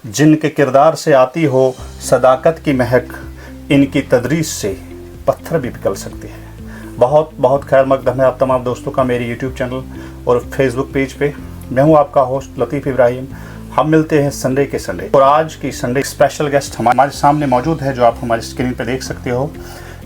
जिनके किरदार से आती हो सदाकत की महक, इनकी तदरीस से पत्थर भी पिघल सकते हैं। बहुत बहुत खैर मकदम है आप तमाम दोस्तों का मेरे यूट्यूब चैनल और फेसबुक पेज पे। मैं हूँ आपका होस्ट लतीफ़ इब्राहिम। हम मिलते हैं संडे के संडे, और आज की संडे स्पेशल गेस्ट हमारे सामने मौजूद है, जो आप हमारी स्क्रीन पे देख सकते हो।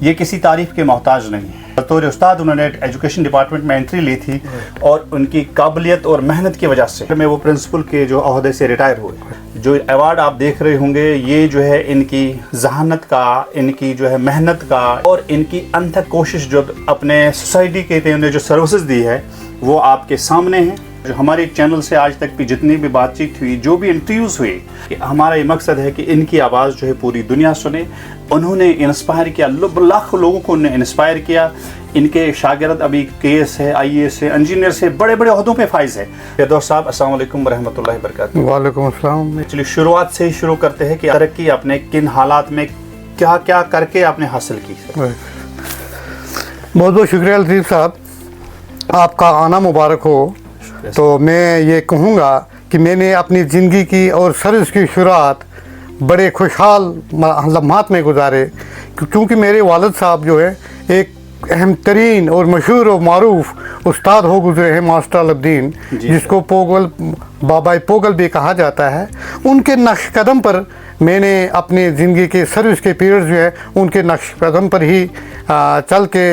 ये किसी तारीफ़ के मोहताज नहीं है। बतौर उस्ताद उन्होंने एजुकेशन डिपार्टमेंट में एंट्री ली थी, और उनकी काबिलियत और मेहनत की वजह से मैं वो प्रिंसिपल के जो अहदे से रिटायर हुए। जो अवार्ड आप देख रहे होंगे, ये जो है इनकी जहानत का, इनकी जो है मेहनत का, और इनकी अनथक कोशिश जो अपने सोसाइटी के लिए उन्हें जो सर्विसेज दी है, वो आपके सामने है। जो हमारे चैनल से आज तक की जितनी भी बातचीत हुई, जो भी इंटरव्यूज़ हुए, कि हमारा ये मकसद है कि इनकी आवाज़ जो है पूरी दुनिया सुने। उन्होंने इंस्पायर किया, लाखों लोगों को उन्होंने इंस्पायर किया। इनके शागिर्द अभी केएस है, IAS है, इंजीनियर से बड़े बड़े ओहदों पे फाइज है। फिरदौस साहब, अस्सलाम वालेकुम रहमतुल्लाहि बरकातहू। वालेकुम अस्सलाम। चलिए शुरुआत से ही शुरू करते हैं कि तरक्की आपने किन हालात में क्या क्या करके आपने हासिल की। बहुत बहुत शुक्रिया लतीफ़ साहब, आपका आना मुबारक हो। तो मैं ये कहूँगा कि मैंने अपनी ज़िंदगी की और सर्विस की शुरुआत बड़े खुशहाल लम्हात में गुजारे, क्योंकि मेरे वालिद साहब जो है एक अहम तरीन और मशहूर और मारूफ उस्ताद हो गुजरे हैं, मास्टर अल-दीन, जिसको पोगल बाबा पोगल भी कहा जाता है। उनके नक्श कदम पर मैंने अपनी ज़िंदगी के सर्विस के पीरियड जो है उनके नक्श कदम पर ही चल के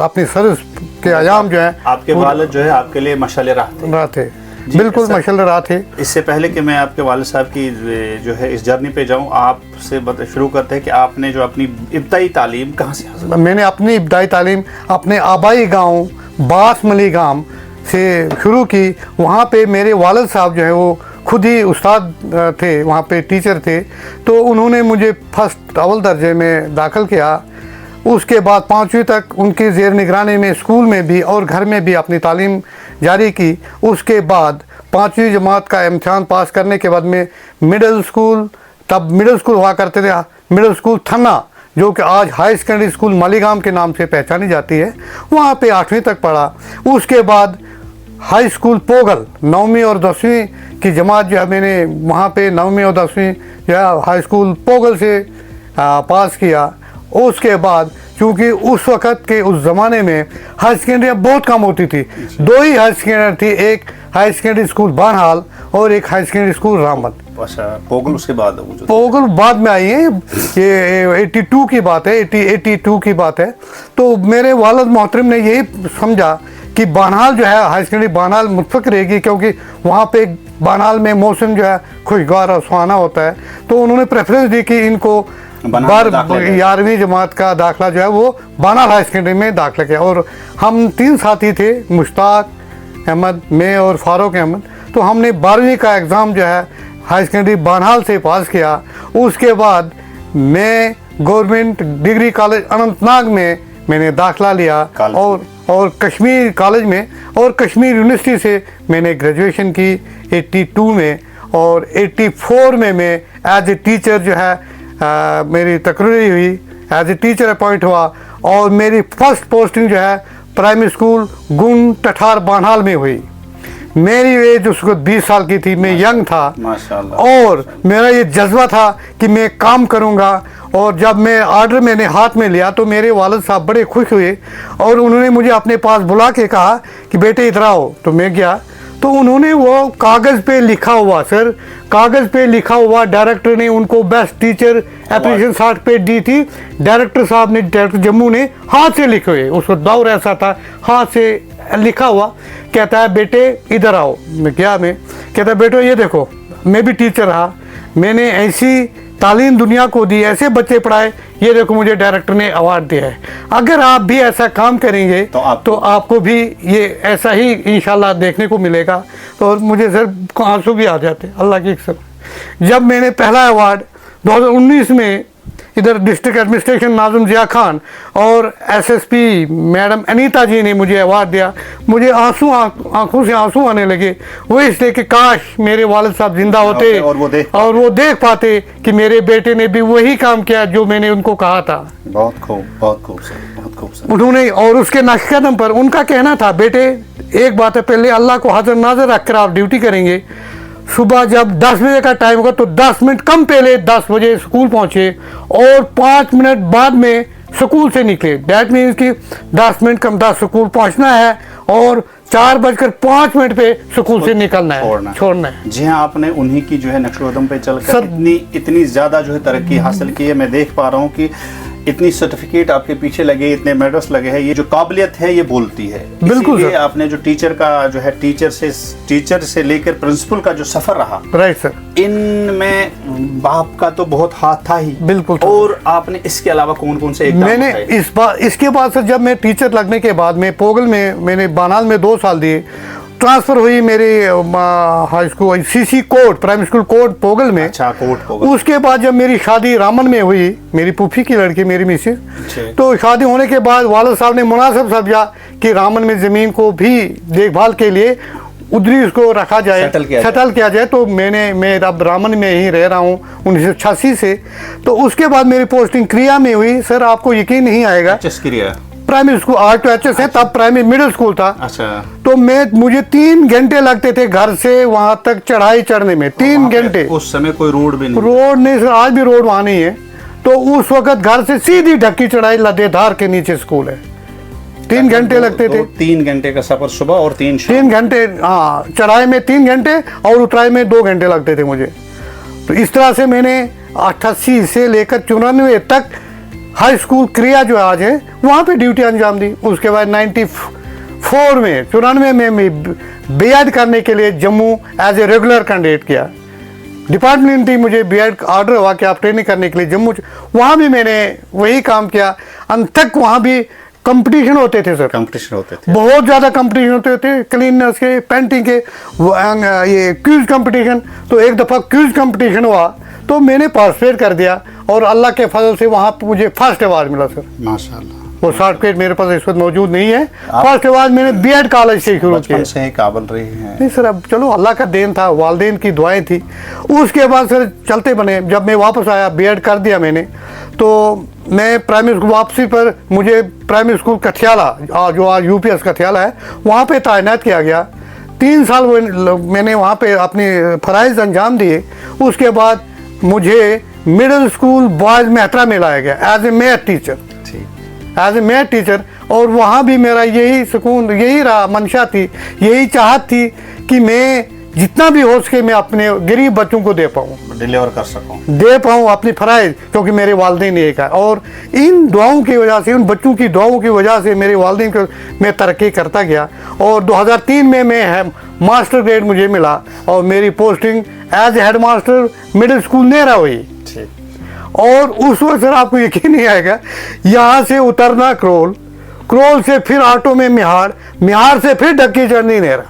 अपनी सर्विस के आयाम जो है, आपके वालिद जो है आपके लिए मशाल राह थे। बिल्कुल मशाल राह थे। इससे पहले कि मैं आपके वालिद साहब की जो है इस जर्नी पे जाऊं, आपसे शुरू करते हैं कि आपने जो अपनी इब्तदाई तालीम कहाँ से हासिल की? मैंने अपनी इब्तदाई तालीम अपने आबाई गांव बासमली गांव से शुरू की। वहाँ पे मेरे वालिद साहब जो है वो खुद ही उस्ताद थे, वहाँ पे टीचर थे। तो उन्होंने मुझे फर्स्ट अव्वल दर्जे में दाखिल किया। उसके बाद 5वीं तक उनकी ज़ेर निगरानी में स्कूल में भी और घर में भी अपनी तालीम जारी की। उसके बाद 5वीं जमात का इम्तिहान पास करने के बाद में मिडिल स्कूल, तब मिडिल स्कूल हुआ करते थे, मिडिल स्कूल थन्ना, जो कि आज हाई सेकेंडरी स्कूल मालीगाम के नाम से पहचानी जाती है, वहाँ पे 8वीं तक पढ़ा। उसके बाद हाई स्कूल पोगल 9वीं और 10वीं की जमात जो है मैंने वहाँ पे 9वीं और 10वीं जो है हाई स्कूल पोगल से पास किया। उसके बाद क्योंकि उस वक़्त के उस ज़माने में हाई सेकेंडरी बहुत कम होती थी, 2 ही हाई सेकेंडरी थी, एक हाई सेकेंडरी स्कूल बानहाल और एक हाई सेकेंडरी स्कूल रामबन। अच्छा, पोगल उसके बाद? पोगल बाद में आई है, ये 82 की बात है, 82 की बात है। तो मेरे वालिद मोहतरम ने यही समझा कि बानहाल जो है हाई सेकेंडरी बानहाल मुतफक रहेगी, क्योंकि वहाँ पे बानहाल में मौसम जो है खुशगवार और सुहाना होता है। तो उन्होंने प्रेफरेंस दी कि इनको 11वीं जमात का दाखिला जो है वो बानहाल हाई सेकेंडरी में दाखिला किया। और हम 3 साथी थे, मुश्ताक अहमद, मैं और फारूक अहमद। तो हमने 12वीं का एग्ज़ाम जो है हाई सेकेंडरी बानहाल से पास किया। उसके बाद मैं गवर्नमेंट डिग्री कॉलेज अनंतनाग में मैंने दाखिला लिया, और कश्मीर कॉलेज में, और कश्मीर यूनिवर्सिटी से मैंने ग्रेजुएशन की 82 में। और 84 में मैं एज ए टीचर जो है मेरी तकरीरी हुई, एज ए टीचर अपॉइंट हुआ। और मेरी फर्स्ट पोस्टिंग जो है प्राइमरी स्कूल गुन टठार बानहाल में हुई। मेरी एज उसको 20 साल की थी, मैं यंग था माशाल्लाह। और मेरा ये जज्बा था कि मैं काम करूँगा। और जब मैं ऑर्डर मैंने हाथ में लिया तो मेरे वालिद साहब बड़े खुश हुए, और उन्होंने मुझे अपने पास बुला के कहा कि बेटे इधर आओ। तो मैं गया, तो उन्होंने वो कागज़ पे लिखा हुआ, सर कागज़ पे लिखा हुआ, डायरेक्टर ने उनको बेस्ट टीचर एप्रिशिएशन सर्टिफिकेट दी थी। डायरेक्टर साहब ने, डायरेक्टर जम्मू ने हाथ से लिखे हुए, उसको दौर ऐसा था, हाथ से लिखा हुआ। कहता है बेटे इधर आओ। मैं क्या, मैं कहता है बेटो ये देखो, मैं भी टीचर रहा, मैंने ऐसी तालीम दुनिया को दी, ऐसे बच्चे पढ़ाए, ये देखो मुझे डायरेक्टर ने अवार्ड दिया है। अगर आप भी ऐसा काम करेंगे तो आपको भी ये ऐसा ही इंशाल्लाह देखने को मिलेगा। तो मुझे सर आंसू भी आ जाते, अल्लाह की कसम। जब मैंने पहला अवार्ड 2019 में इधर डिस्ट्रिक्ट एडमिनिस्ट्रेशन नाज़िम ज़िया खान और SSP मैडम अनीता जी ने मुझे अवार्ड दिया, मुझे आंखों से आंसू आने लगे। वो इसलिए कि काश मेरे वालिद साहब जिंदा होते और वो देख पाते कि मेरे बेटे ने भी वही काम किया जो मैंने उनको कहा था। बहुत खूब, बहुत खूब सर, बहुत खूब सर। उन्होंने, और उसके नक्शकदम पर उनका कहना था बेटे एक बात है, पहले अल्लाह को हाजिर नाज़र रख कर आप ड्यूटी करेंगे, सुबह जब 10 बजे का टाइम होगा तो 10 मिनट कम पहले 10 बजे स्कूल पहुंचे और 5 मिनट बाद में स्कूल से निकले। दैट मीन्स कि 10 मिनट कम 10 स्कूल पहुंचना है और 4:05 पे स्कूल से निकलना है, छोड़ना है। जी हाँ, आपने उन्हीं की जो है नक्शे-ओ-कदम पे चलकर सर, इतनी ज्यादा जो है तरक्की हासिल की है। मैं देख पा रहा हूँ कि इतनी सर्टिफिकेट आपके पीछे लगे, इतने मेडल्स लगे हैं। ये जो काबिलियत है ये बोलती है। बिल्कुल सर। आपने जो टीचर का जो है टीचर से लेकर प्रिंसिपल का जो सफर रहा, राइट सर, इनमें बाप का तो बहुत हाथ था ही। बिल्कुल। और आपने इसके अलावा कौन कौन से एग्जाम मैंने इसके बाद सर जब मैं टीचर लगने के बाद में पोगल में मैंने बानाल में 2 साल दिए, ट्रांसफर हुई मेरी हाई स्कूल सीसी कोट प्राइमरी स्कूल कोट पोगल में। अच्छा, कोट पोगल। उसके बाद जब मेरी शादी रामन में हुई, मेरी फूफी की लड़की मेरी मिसेज, तो शादी होने के बाद वालिद साहब ने मुनासिब समझा कि रामन में ज़मीन को भी देखभाल के लिए उधरी उसको रखा जाए, सेटल किया जाए। तो मैं अब रामन में ही रह रहा हूँ 1986 से। तो उसके बाद मेरी पोस्टिंग क्रिया में हुई। सर आपको यकीन नहीं आएगा, प्राइमरी स्कूल R2HS है, तब प्राइमरी मिडिल स्कूल था। अच्छा। तो मुझे 3 घंटे लगते थे घर से वहां तक चढ़ाई चढ़ने में, 3 घंटे। उस समय कोई रोड भी नहीं? रोड नहीं सर, आज भी रोड वहां नहीं है। तो उस वक्त घर से सीधी ढक्की चढ़ाई लदेधार के नीचे स्कूल है, 3 घंटे लगते थे। 3 घंटे का सफर सुबह और 3 घंटे, हाँ, चढ़ाई में 3 घंटे और उतराई में 2 घंटे लगते थे मुझे। तो इस तरह से मैंने 88 से लेकर 94 तक हाई स्कूल क्रिया जो आज है वहाँ पे ड्यूटी अंजाम दी। उसके बाद 94 में मैं बीएड करने के लिए Jammu as a regular candidate किया। डिपार्टमेंट थी, मुझे बीएड ऑर्डर हुआ कि आप ट्रेनिंग करने के लिए जम्मू, वहाँ भी मैंने वही काम किया। अंत तक वहाँ भी कंपटीशन होते थे सर, कंपटीशन होते थे, बहुत ज़्यादा कंपटीशन होते थे, क्लीननेस के, पेंटिंग के, ये क्विज कंपटीशन। तो एक दफ़ा क्विज कंपटीशन हुआ तो मैंने पार्टिसिपेट कर दिया और अल्लाह के फजल से वहाँ पे मुझे फर्स्ट अवार्ड मिला सर, माशाल्लाह। वो सर्टिफिकेट मेरे पास इस वक्त मौजूद नहीं है। फर्स्ट अवार्ड मैंने बीएड कॉलेज से शुरू किया। से ही काबिल रही हैं। नहीं सर, अब चलो अल्लाह का देन था, वालदेन की दुआएं थी। उसके बाद सर चलते बने। जब मैं वापस आया, बीएड कर दिया मैंने, तो मैं प्राइमरी स्कूल वापसी पर मुझे प्राइमरी स्कूल कठियाला, जो आज यूपीएस कठियाला है, वहाँ पे तैनात किया गया। 3 साल मैंने वहाँ पे अपने फ़राइज़ अंजाम दिए। उसके बाद मुझे मिडिल स्कूल बॉयज़ मेहतरा में लाया गया एज ए मैथ टीचर। और वहाँ भी मेरा यही सुकून, यही रहा, मंशा थी, यही चाहत थी कि मैं जितना भी हो सके मैं अपने गरीब बच्चों को दे पाऊँ, डिलीवर कर सकूँ, दे पाऊँ अपनी फ़राइज़, क्योंकि मेरे वालिदैन एक है। और इन दुआओं की वजह से, उन बच्चों की दुआओं की वजह से मेरे वालिदैन को मैं तरक्की करता गया। और 2003 में मैं मास्टर ग्रेड मुझे मिला और मेरी posting as head master middle school Nera हुई। और उस वक्त सर आपको यकीन नहीं आएगा, यहाँ से उतरना क्रोल से फिर ऑटो में मिहार से फिर ढक्की चढ़नी नेरा,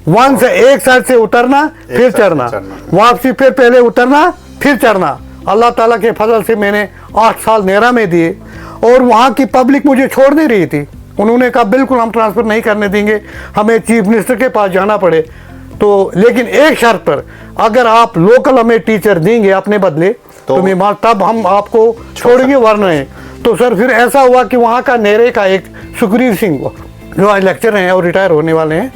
वन से एक साइड से उतरना फिर चढ़ना, वापसी फिर पहले उतरना फिर चढ़ना। अल्लाह ताला के फजल से मैंने 8 साल नेरा में दिए। और वहाँ की पब्लिक मुझे छोड़ नहीं रही थी। उन्होंने कहा बिल्कुल हम ट्रांसफ़र नहीं करने देंगे, हमें चीफ मिनिस्टर के पास जाना पड़े तो, लेकिन एक शर्त पर, अगर आप लोकल हमें टीचर देंगे अपने बदले तो तब हम आपको छोड़ेंगे, वरना है। तो सर फिर ऐसा हुआ कि वहाँ का नेरे का एक सुखरीर सिंह जो आज लेक्चर हैं और रिटायर होने वाले हैं,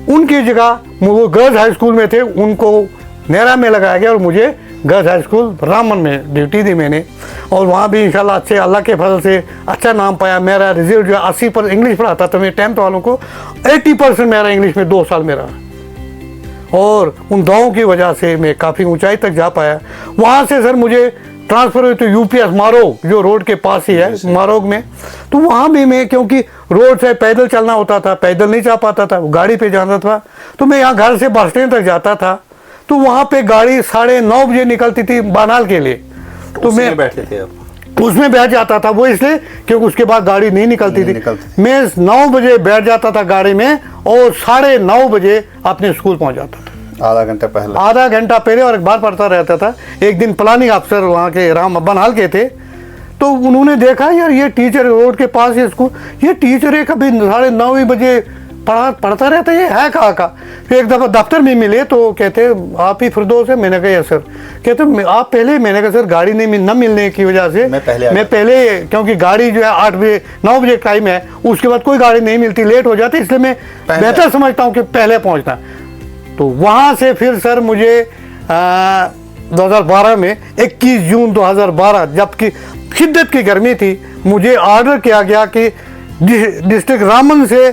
उनकी जगह वो गर्ल्स हाई स्कूल में थे, उनको नेरा में लगाया गया और मुझे गर्ल्स हाई स्कूल रामन में ड्यूटी दी मैंने। और वहाँ भी इंशाल्लाह अच्छे, अल्लाह के फजल से अच्छा नाम पाया। मेरा रिजल्ट जो 80% इंग्लिश पढ़ाता था मैं 10th वालों को, 80% मेरा इंग्लिश में 2 साल में रहा। और उन दुआओं की वजह से मैं काफ़ी ऊंचाई तक जा पाया। वहाँ से सर मुझे ट्रांसफ़र हुई तो यूपीएस मारोग, जो रोड के पास ही है, मारोग में। तो वहाँ भी मैं, क्योंकि रोड से पैदल चलना होता था, पैदल नहीं जा पाता था, गाड़ी पे जाना था। तो मैं यहाँ घर से बस स्टैंड तक जाता था, तो वहाँ पे गाड़ी 9:30 बजे निकलती थी बानाल के लिए। तो मैं बैठे थे आप? उसमें बैठ जाता था, वो इसलिए क्योंकि उसके बाद गाड़ी नहीं निकलती थी। मैं 9 बजे बैठ जाता था गाड़ी में और 9:30 बजे अपने स्कूल पहुंच जाता था। आधा घंटा पहले और अखबार पढ़ता रहता था। एक दिन प्लानिंग अफसर वहाँ के राम बनहाल के थे, तो उन्होंने देखा यार ये टीचर रोड के पास है स्कूल, ये टीचर है कभी 9:30 बजे पढ़ता रहता है, ये है कहाँ का। फिर एक दफ़ा दफ्तर में मिले तो कहते आप ही फिरदौस है। मैंने कहा सर। कहते आप पहले। मैंने कहा सर गाड़ी नहीं न मिलने की वजह से मैं पहले क्योंकि गाड़ी जो है 8 बजे 9 बजे टाइम है, उसके बाद कोई गाड़ी नहीं मिलती, लेट हो जाती, इसलिए मैं बेहतर समझता हूँ कि पहले पहुँचना। तो वहाँ से फिर सर मुझे 2012 में 21 जून 2012 जबकि शिद्दत की गर्मी थी, मुझे ऑर्डर किया गया कि डिस्ट्रिक्ट रामन से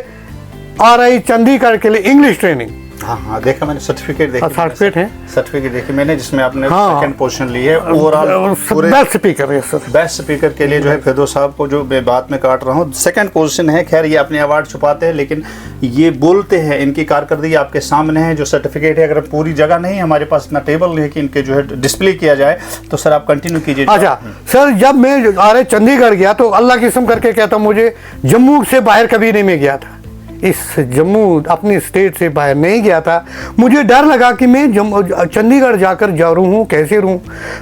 RI चंडीगढ़ के लिए इंग्लिश ट्रेनिंग। हाँ देखा मैंने, सर्टिफिकेट देखी, सर्टिफिकेट है, सर्टिफिकेट देखी मैंने, जिसमें आपने हाँ, सेकंड पोजीशन ली है ओवरऑल बेस्ट स्पीकर है सर। बेस्ट स्पीकर के लिए जो है फिरदौस साहब को जो मैं बात में काट रहा हूँ, सेकंड पोजीशन है। खैर ये अपने अवार्ड छुपाते हैं, लेकिन ये बोलते हैं, इनकी कारकर्दगी आपके सामने है। जो सर्टिफिकेट है, अगर पूरी जगह नहीं, हमारे पास इतना टेबल नहीं है कि इनके जो है डिस्प्ले किया जाए, तो सर आप कंटिन्यू कीजिए। अच्छा सर, जब मैं RI चंडीगढ़ गया तो अल्लाह की कसम करके कहता हूँ, मुझे जम्मू से बाहर कभी नहीं मैं गया था, इस जम्मू अपनी स्टेट से बाहर नहीं गया था। मुझे डर लगा कि मैं चंडीगढ़ जाकर जा रहूँ हूँ, कैसे रहूँ।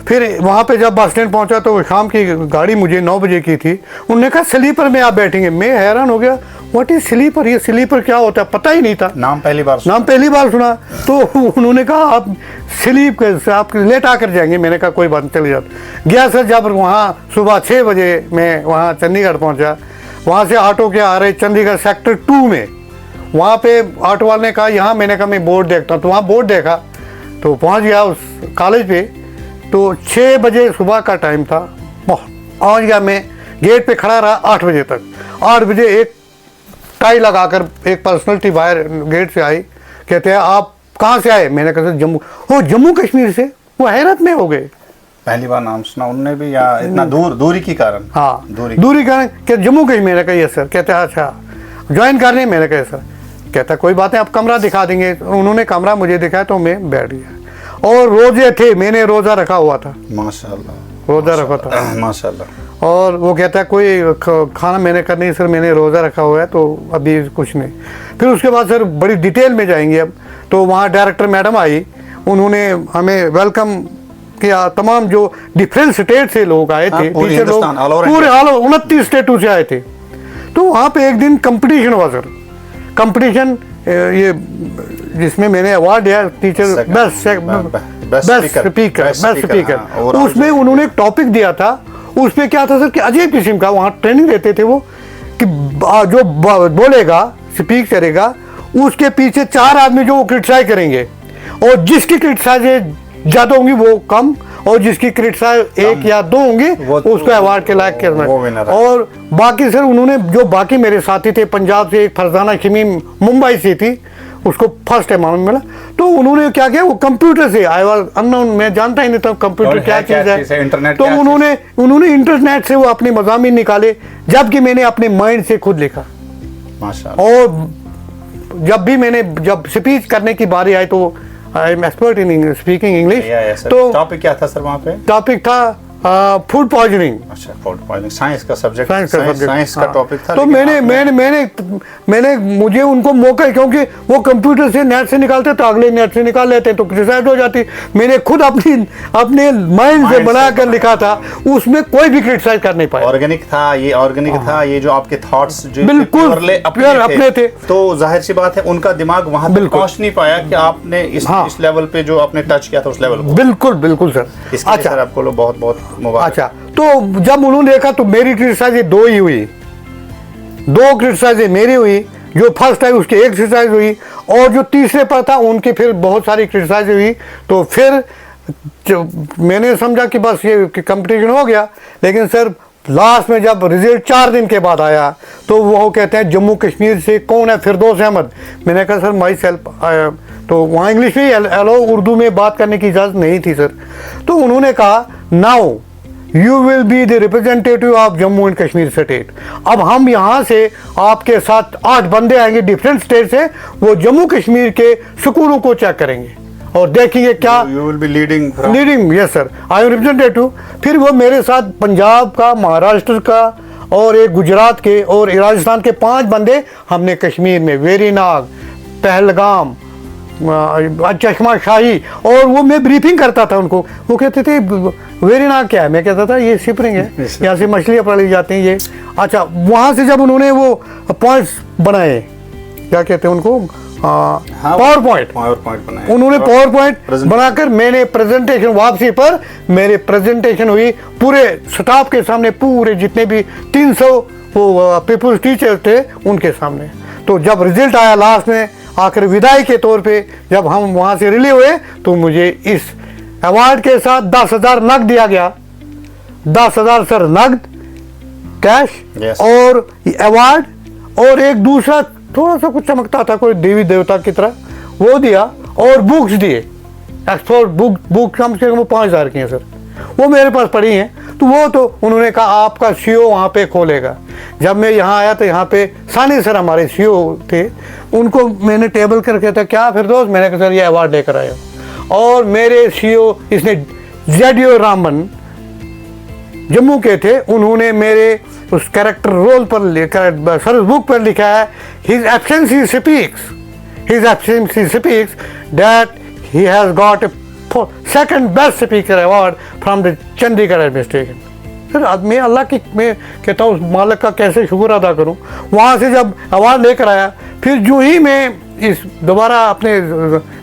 फिर वहाँ पे जब बस स्टैंड पहुँचा तो शाम की गाड़ी मुझे 9 बजे की थी। उन्होंने कहा स्लीपर में आप बैठेंगे। मैं हैरान हो गया, व्हाट इज स्लीपर, ये स्लीपर क्या होता है, पता ही नहीं था, नाम पहली बार सुना। तो उन्होंने कहा आप स्लीप कैसे, आप लेट आकर जाएंगे। मैंने कहा कोई बात नहीं, चले जाते। गया सर, जब वहाँ सुबह 6 बजे मैं वहाँ चंडीगढ़ पहुँचा, वहाँ से ऑटो के आ रहे चंडीगढ़ सेक्टर 2 में, वहाँ पे ऑटो वाले ने कहा यहाँ, मैंने कहा मैं बोर्ड देखता हूँ, तो वहाँ बोर्ड देखा तो पहुँच गया उस कॉलेज पे। तो 6 बजे सुबह का टाइम था, पहुँच गया मैं, गेट पे खड़ा रहा 8 बजे तक। 8 बजे एक टाई लगाकर एक पर्सनैलिटी बाहर गेट से आई, कहते हैं आप कहाँ से आए। मैंने कहा जम्मू। हो जम्मू कश्मीर से। वो हैरत में हो गए, पहली बार नाम सुना उनने भी, या इतना दूरी के कारण। हाँ दूरी कारण कि जम्मू कश्मीर। मैंने कहा सर। कहते हैं अच्छा ज्वाइन करने। मैंने कहा सर। कहता कोई बात नहीं, आप कमरा दिखा देंगे। उन्होंने कमरा मुझे दिखाया तो मैं बैठ गया। और रोजे थे, मैंने रोज़ा रखा हुआ था, माशाल्लाह रोज़ा रखा था माशाल्लाह। और वो कहता है कोई खाना। मैंने कहा नहीं सर, मैंने रोज़ा रखा हुआ है तो अभी कुछ नहीं। फिर उसके बाद सर बड़ी डिटेल में जाएंगे अब। तो वहाँ डायरेक्टर मैडम आई, उन्होंने हमें वेलकम किया। तमाम जो डिफरेंट स्टेट से लोग आए थे, टीचर लोग पूरे 29 स्टेटों से आए थे। तो वहाँ पे एक दिन कंपटीशन हुआ सर, कंपटीशन ये जिसमें मैंने अवार्ड दिया टीचर बेस्ट स्पीकर। उसमें उन्होंने एक टॉपिक दिया था, उसमें क्या था सर कि अजीब किस्म का वहाँ ट्रेनिंग देते थे वो, कि जो बोलेगा स्पीक करेगा उसके पीछे 4 आदमी जो वो क्रिटिसाइज करेंगे, और जिसकी क्रिटिसाइज ज़्यादा होंगी वो कम, और जिसकी क्रिटिसाइज 1 या 2 होंगे उसको अवार्ड के लायक करना। और बाकी सर उन्होंने जो बाकी मेरे साथी थे, पंजाब से एक फरजाना शमीम मुंबई से थी, उसको फर्स्ट टाइम मालूम मिला। तो उन्होंने क्या किया, वो कंप्यूटर से, आई वाज अननोन, मैं जानता ही नहीं था कंप्यूटर क्या चीज़ है। तो उन्होंने इंटरनेट से वो अपने मज़ामीन निकाले, जबकि मैंने अपने माइंड से खुद लिखा माशाअल्लाह। और जब स्पीच करने की बारी आई तो I am expert in speaking English. तो टॉपिक क्या था सर वहाँ पे? टॉपिक था फूड पॉइजनिंग। अच्छा, फूड पॉइजनिंग साइंस का सब्जेक्ट, साइंस का टॉपिक था। तो मैंने मुझे उनको मौका, क्योंकि वो कंप्यूटर से नेट से निकालते तो अगले नेट से निकाल लेते तो क्रिटिसाइज हो जाती। मैंने खुद अपने माइंड से बना कर लिखा था, उसमें कोई भी क्रिटिसाइज कर नहीं पाया। ऑर्गेनिक था ये जो आपके थॉट्स बिल्कुल अपने थे। तो जाहिर सी बात है उनका दिमाग वहां तक पहुंच नहीं पाया कि आपने इस लेवल पे जो आपने टच किया था उस लेवल को। बिल्कुल सर। अच्छा सर, आपको बहुत बहुत मुबारक। अच्छा, तो जब उन्होंने देखा तो मेरी क्रिटिसाइज 2 ही हुई, 2 क्रिटिसाइज मेरी हुई। जो फर्स्ट आई उसकी एक क्रिटिसाइज हुई, और जो तीसरे पर था उनकी फिर बहुत सारी क्रिटिसाइज हुई। तो फिर मैंने समझा कि बस ये कंपटीशन हो गया। लेकिन सर लास्ट में जब रिजल्ट 4 दिन के बाद आया तो वो कहते हैं जम्मू कश्मीर से कौन है, फिरदौस अहमद। मैंने कहा सर माई सेल्फ। तो वहाँ इंग्लिश में अलो, उर्दू में बात करने की इजाज़त नहीं थी सर। तो उन्होंने कहा now you will be the representative of Jammu and Kashmir state. अब हम यहाँ से आपके साथ 8 बंदे आएंगे डिफरेंट स्टेट से, वो जम्मू कश्मीर के स्कूलों को चेक करेंगे और देखेंगे क्या। You will be leading yes sir, I am representative. फिर वो मेरे साथ पंजाब का, महाराष्ट्र का और एक गुजरात के और राजस्थान के 5 बंदे हमने कश्मीर में वेरीनाग, पहलगाम, चश्मा शाही, और वो मैं ब्रीफिंग करता था उनको। वो कहते थे वेरीनाग क्या है, मैं कहता था ये शिपरिंग है, यहाँ से मछलियाँ पकड़ी जाती हैं ये। अच्छा, वहाँ से जब उन्होंने वो पॉइंट्स बनाए, क्या कहते हैं उनको, पावर पॉइंट बनाए, उन्होंने पावर पॉइंट बनाकर मैंने प्रेजेंटेशन, वापसी पर मेरे प्रेजेंटेशन हुई पूरे स्टाफ के सामने, पूरे जितने भी 300 वो पीपल्स टीचर थे उनके सामने। तो जब रिजल्ट आया लास्ट में आखिर विदाई के तौर पे जब हम वहाँ से रिलीव हुए तो मुझे इस अवार्ड के साथ 10,000 नकद दिया गया। 10,000 सर नकद कैश Yes. और अवार्ड और एक दूसरा थोड़ा सा कुछ चमकता था कोई देवी देवता की तरह, वो दिया और बुक्स दिए। एक्सपोर्ट बुक कम से कम 5,000 की हैं सर, वो मेरे पास पड़ी हैं। तो वो तो उन्होंने कहा आपका सीओ वहाँ पे खोलेगा। जब मैं यहाँ आया तो यहाँ पे सानी सर हमारे सीओ थे, उनको मैंने टेबल करके था क्या फिर दोस्त, मैंने कहा सर ये अवार्ड लेकर आया। और मेरे सीओ इसने जेडियो रामन जम्मू के थे, उन्होंने मेरे उस कैरेक्टर रोल पर सर्विस बुक पर लिखा है his absence speaks that he has got a second best speaker award from the Chandigarh administration. फिर मैं अल्लाह की मैं कहता हूँ उस मालिक का कैसे शुक्र अदा करूँ। वहाँ से जब अवार्ड लेकर आया, फिर जो ही मैं इस दोबारा अपने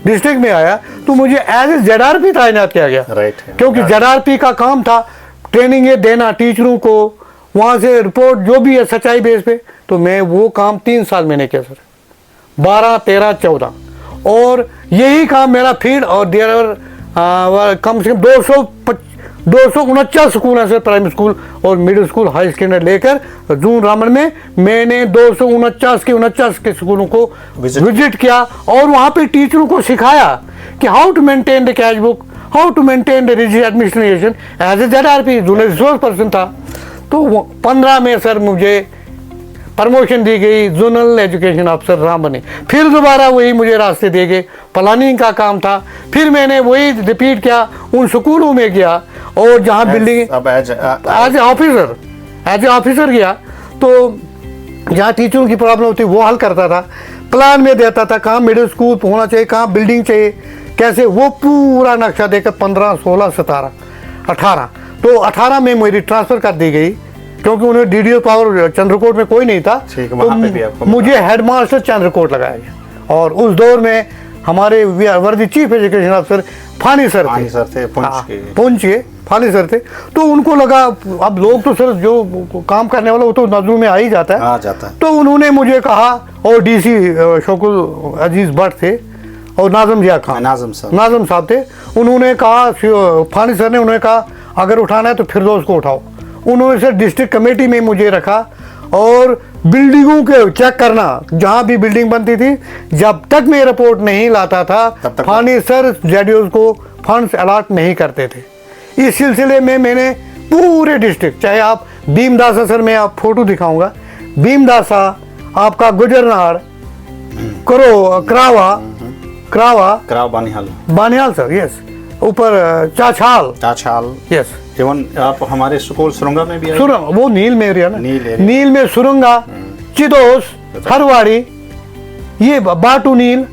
डिस्ट्रिक्ट में आया तो मुझे एज ए ZRP तैनात किया गया। Right. क्योंकि ZRP का काम था ट्रेनिंग ये देना टीचरों को, वहाँ से रिपोर्ट जो भी है सच्चाई बेस पे। तो मैं वो काम 3 साल मैंने किया सर, 12, 13, 14। और यही काम मेरा फील्ड और देर कम से कम 249 स्कूल हैं सर, प्राइमरी स्कूल और मिडिल स्कूल हाई सेकेंडरी लेकर जून रामन में मैंने 249 के स्कूलों को विजिट किया और वहाँ पे टीचरों को सिखाया कि how to maintain the cash book, how to maintain the register administration as a ZRP junior resource person था। तो 15 में सर मुझे प्रमोशन दी गई, जोनल एजुकेशन अफसर राम बने। फिर दोबारा वही मुझे रास्ते दे गए, प्लानिंग का काम था। फिर मैंने वही रिपीट किया, उन स्कूलों में गया और जहाँ बिल्डिंग एज ए ऑफिसर गया तो जहाँ टीचरों की प्रॉब्लम होती वो हल करता था, प्लान में देता था कहाँ मिडिल स्कूल होना चाहिए, कहाँ बिल्डिंग चाहिए, कैसे, वो पूरा नक्शा देकर 15, 16, 17, 18 तो 18 में मेरी ट्रांसफ़र कर दी गई क्योंकि उन्हें DDO पावर चंद्रकोट में कोई नहीं था। तो मुझे हेडमास्टर चंद्रकोट लगाया गया और उस दौर में हमारे वर्दी चीफ एजुकेशन अफसर फानी सर थे, पुंछ के फानी सर थे। तो उनको लगा अब लोग तो सर जो काम करने वाला वो तो नजरों में आ ही जाता है। तो उन्होंने मुझे कहा और DC शोकुल अजीज भट्ट थे और नाजम जिया खान नाजम साहब थे, उन्होंने कहा फानी सर ने उन्होंने कहा अगर उठाना है तो फिरदौस को उठाओ। उन्होंने सर डिस्ट्रिक्ट कमेटी में मुझे रखा और बिल्डिंगों के चेक करना, जहाँ भी बिल्डिंग बनती थी जब तक मैं रिपोर्ट नहीं लाता था फानी सर जेडीओ को फंड्स अलॉट नहीं करते थे। इस सिलसिले में मैंने पूरे डिस्ट्रिक्ट, चाहे आप भीमदासा सर मैं आप फोटो दिखाऊंगा, भीमदासा आपका गुजरनार क्रावा बानिहाल सर, यस, ऊपर चाछाल यस, इवन आप हमारे स्कूल सुरंगा में भी आए? वो नील में एरिया ना, नील में सुरंगा, चिदोस, हरवाड़ी, ये बाटू नील,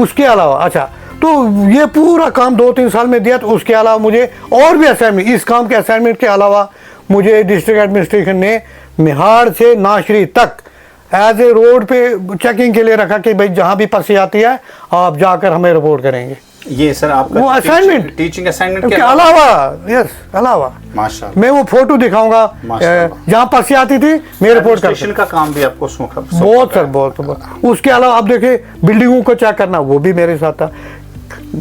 उसके अलावा अच्छा तो ये पूरा काम 2-3 साल में दिया। तो उसके अलावा मुझे और भी असाइनमेंट, इस काम के असाइनमेंट के अलावा मुझे डिस्ट्रिक्ट एडमिनिस्ट्रेशन ने मिहाड़ से नाशरी तक एज ए रोड पे चेकिंग के लिए रखा कि भाई जहाँ भी पर्ची आती है आप जाकर हमें रिपोर्ट करेंगे। ये सर आपका वो असाइनमेंट टीचिंग असाइनमेंट के अलावा, यस, अलावा माशाल्लाह मैं वो फोटो दिखाऊंगा जहाँ पर्ची आती थी मैं रिपोर्ट कर का काम भी आपको बहुत सर बहुत। उसके अलावा आप देखे बिल्डिंगों को चेक करना वो भी मेरे साथ था।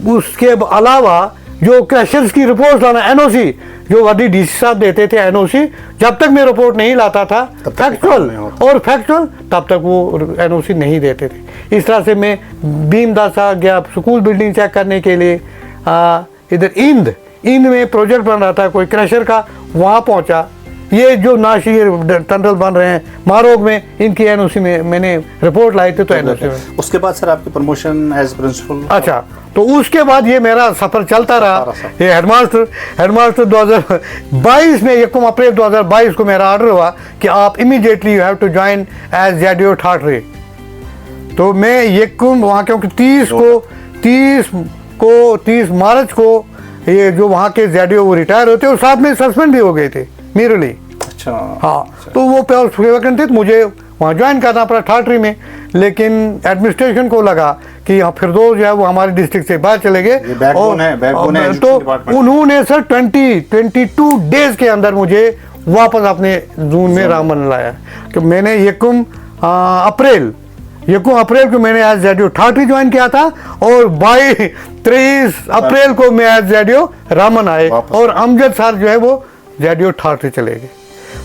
उसके अलावा जो क्रशर्स की रिपोर्ट लाना, NOC जो वर्दी DC साहब देते थे NOC, जब तक मैं रिपोर्ट नहीं लाता था फैक्चुअल तब तक वो NOC नहीं देते थे। इस तरह से मैं भीमदासा गया स्कूल बिल्डिंग चेक करने के लिए, इधर इंद में प्रोजेक्ट बन रहा था कोई क्रशर का, वहाँ पहुँचा। ये जो नाशिर टनल बन रहे हैं मारोग में, इनकी NOC में मैंने रिपोर्ट लाई थी तो NOC में। उसके बाद सर आपकी प्रमोशन एज प्रिंसिपल? अच्छा, तो उसके बाद ये मेरा सफर चलता रहा। ये हेडमास्टर 2022 में 1 अप्रैल 2022 को मेरा ऑर्डर हुआ कि आप immediately you have to join as JDO Thathri. तो मैं वहाँ क्योंकि 30 मार्च को ये जो वहाँ के जेडीओ वो रिटायर होते और साथ में सस्पेंड भी हो गए थे मीरली। अच्छा, हाँ, तो वो वैकेंट थे तो मुझे वहाँ ज्वाइन करना पड़ा ठाठरी में। लेकिन एडमिनिस्ट्रेशन को लगा कि यहाँ फिरदौस जो है वो हमारे डिस्ट्रिक्ट से बाहर चले गए और तो उन्होंने सर 22 डेज के अंदर मुझे वापस अपने जून में रामबन लाया। कि मैंने 1 अप्रैल 1 अप्रैल को मैंने एज जेडीओ ठाठरी ज्वाइन किया था और 23 अप्रैल को मैं एज जेडीओ रामन आए और अमजद सर जो है वो जेडीओ ठाठरी चले गए।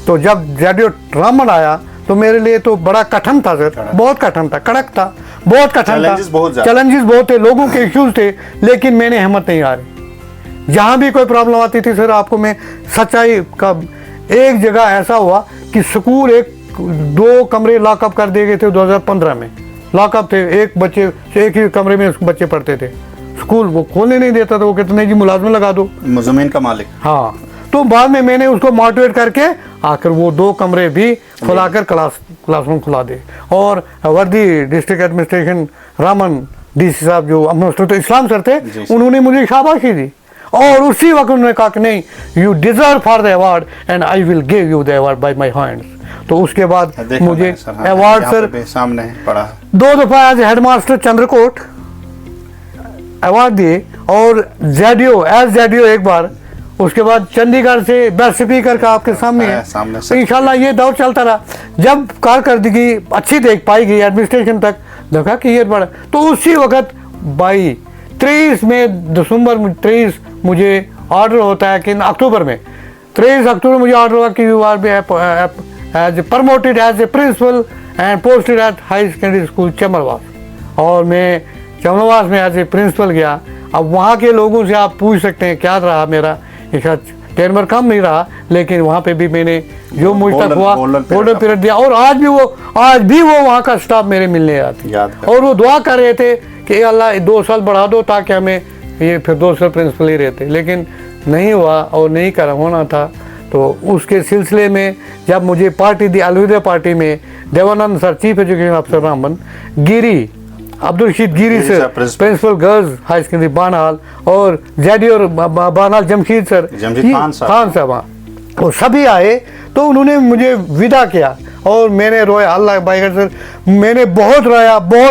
तो जब जेडीओ रामन आया तो मेरे लिए तो बड़ा कठिन था सर, बहुत कठिन था, कड़क था, बहुत कठिन था, चैलेंजेस बहुत थे, लोगों के इश्यूज थे, लेकिन मैंने हिम्मत नहीं हारी। जहाँ भी कोई प्रॉब्लम आती थी सर, आपको मैं सच्चाई का, एक जगह ऐसा हुआ कि स्कूल 2 कमरे लॉकअप कर दिए गए थे 2015 में, लॉकअप थे, एक ही कमरे में बच्चे पढ़ते थे, स्कूल वो खोलने नहीं देता था, वो कहते नहीं जी मुलाजम लगा दो, जमीन का मालिक। हाँ, तो बाद में मैंने उसको मोटिवेट करके आकर वो 2 कमरे भी खुलाकर क्लासरूम खुला दे। और वर्दी डिस्ट्रिक्ट एडमिनिस्ट्रेशन रामन डीसी साहब जो तो इस्लाम सर थे, उन्होंने मुझे शाबाशी दी और उसी वक्त उन्होंने कहा कि नहीं, you deserve for the award and I will give you the award bye my hands. तो उसके बाद मुझे अवार्ड सर सामने पड़ा 2 दफा एज हेडमास्टर चंद्रकोट अवार्ड दिए और जेडीओ एज जेडीओ एक बार, उसके बाद चंडीगढ़ से बेस्ट स्पीकर का आपके सामने है। तो इंशाल्लाह ये दौर चलता रहा। जब कारकर्दगी अच्छी देख पाई गई एडमिनिस्ट्रेशन तक, देखा कि ये बड़ा, तो उसी वक्त 23 में दिसंबर 23 मुझे ऑर्डर होता है कि अक्टूबर में 23 अक्टूबर मुझे ऑर्डर हुआ कि you are as promoted as a principal and posted at high secondary school Chamarwas. और मैं चमरवास में एज ए प्रिंसिपल गया। अब वहाँ के लोगों से आप पूछ सकते हैं क्या रहा मेरा, एक टेनवर कम नहीं रहा, लेकिन वहाँ पे भी मैंने जो मुझ तक हुआ गोल्डन पीरियड दिया। और आज भी वो वहाँ का स्टाफ मेरे मिलने आते और वो दुआ कर रहे थे कि अल्लाह 2 साल बढ़ा दो ताकि हमें ये फिर 2 साल प्रिंसिपल ही रहते, लेकिन नहीं हुआ और नहीं कर होना था। तो उसके सिलसिले में जब मुझे पार्टी दी, अलविदा पार्टी में देवानंद सर चीफ एजुकेशन अफसर Ramban, Giri Abdul Rashid Giri sir principal girls high secondary Banihal और जेडीओ बानहाल जमशीद सर खान साहब, वो सभी आए तो उन्होंने मुझे विदा किया और मैंने रोया, अल्लाह भाई सर मैंने बहुत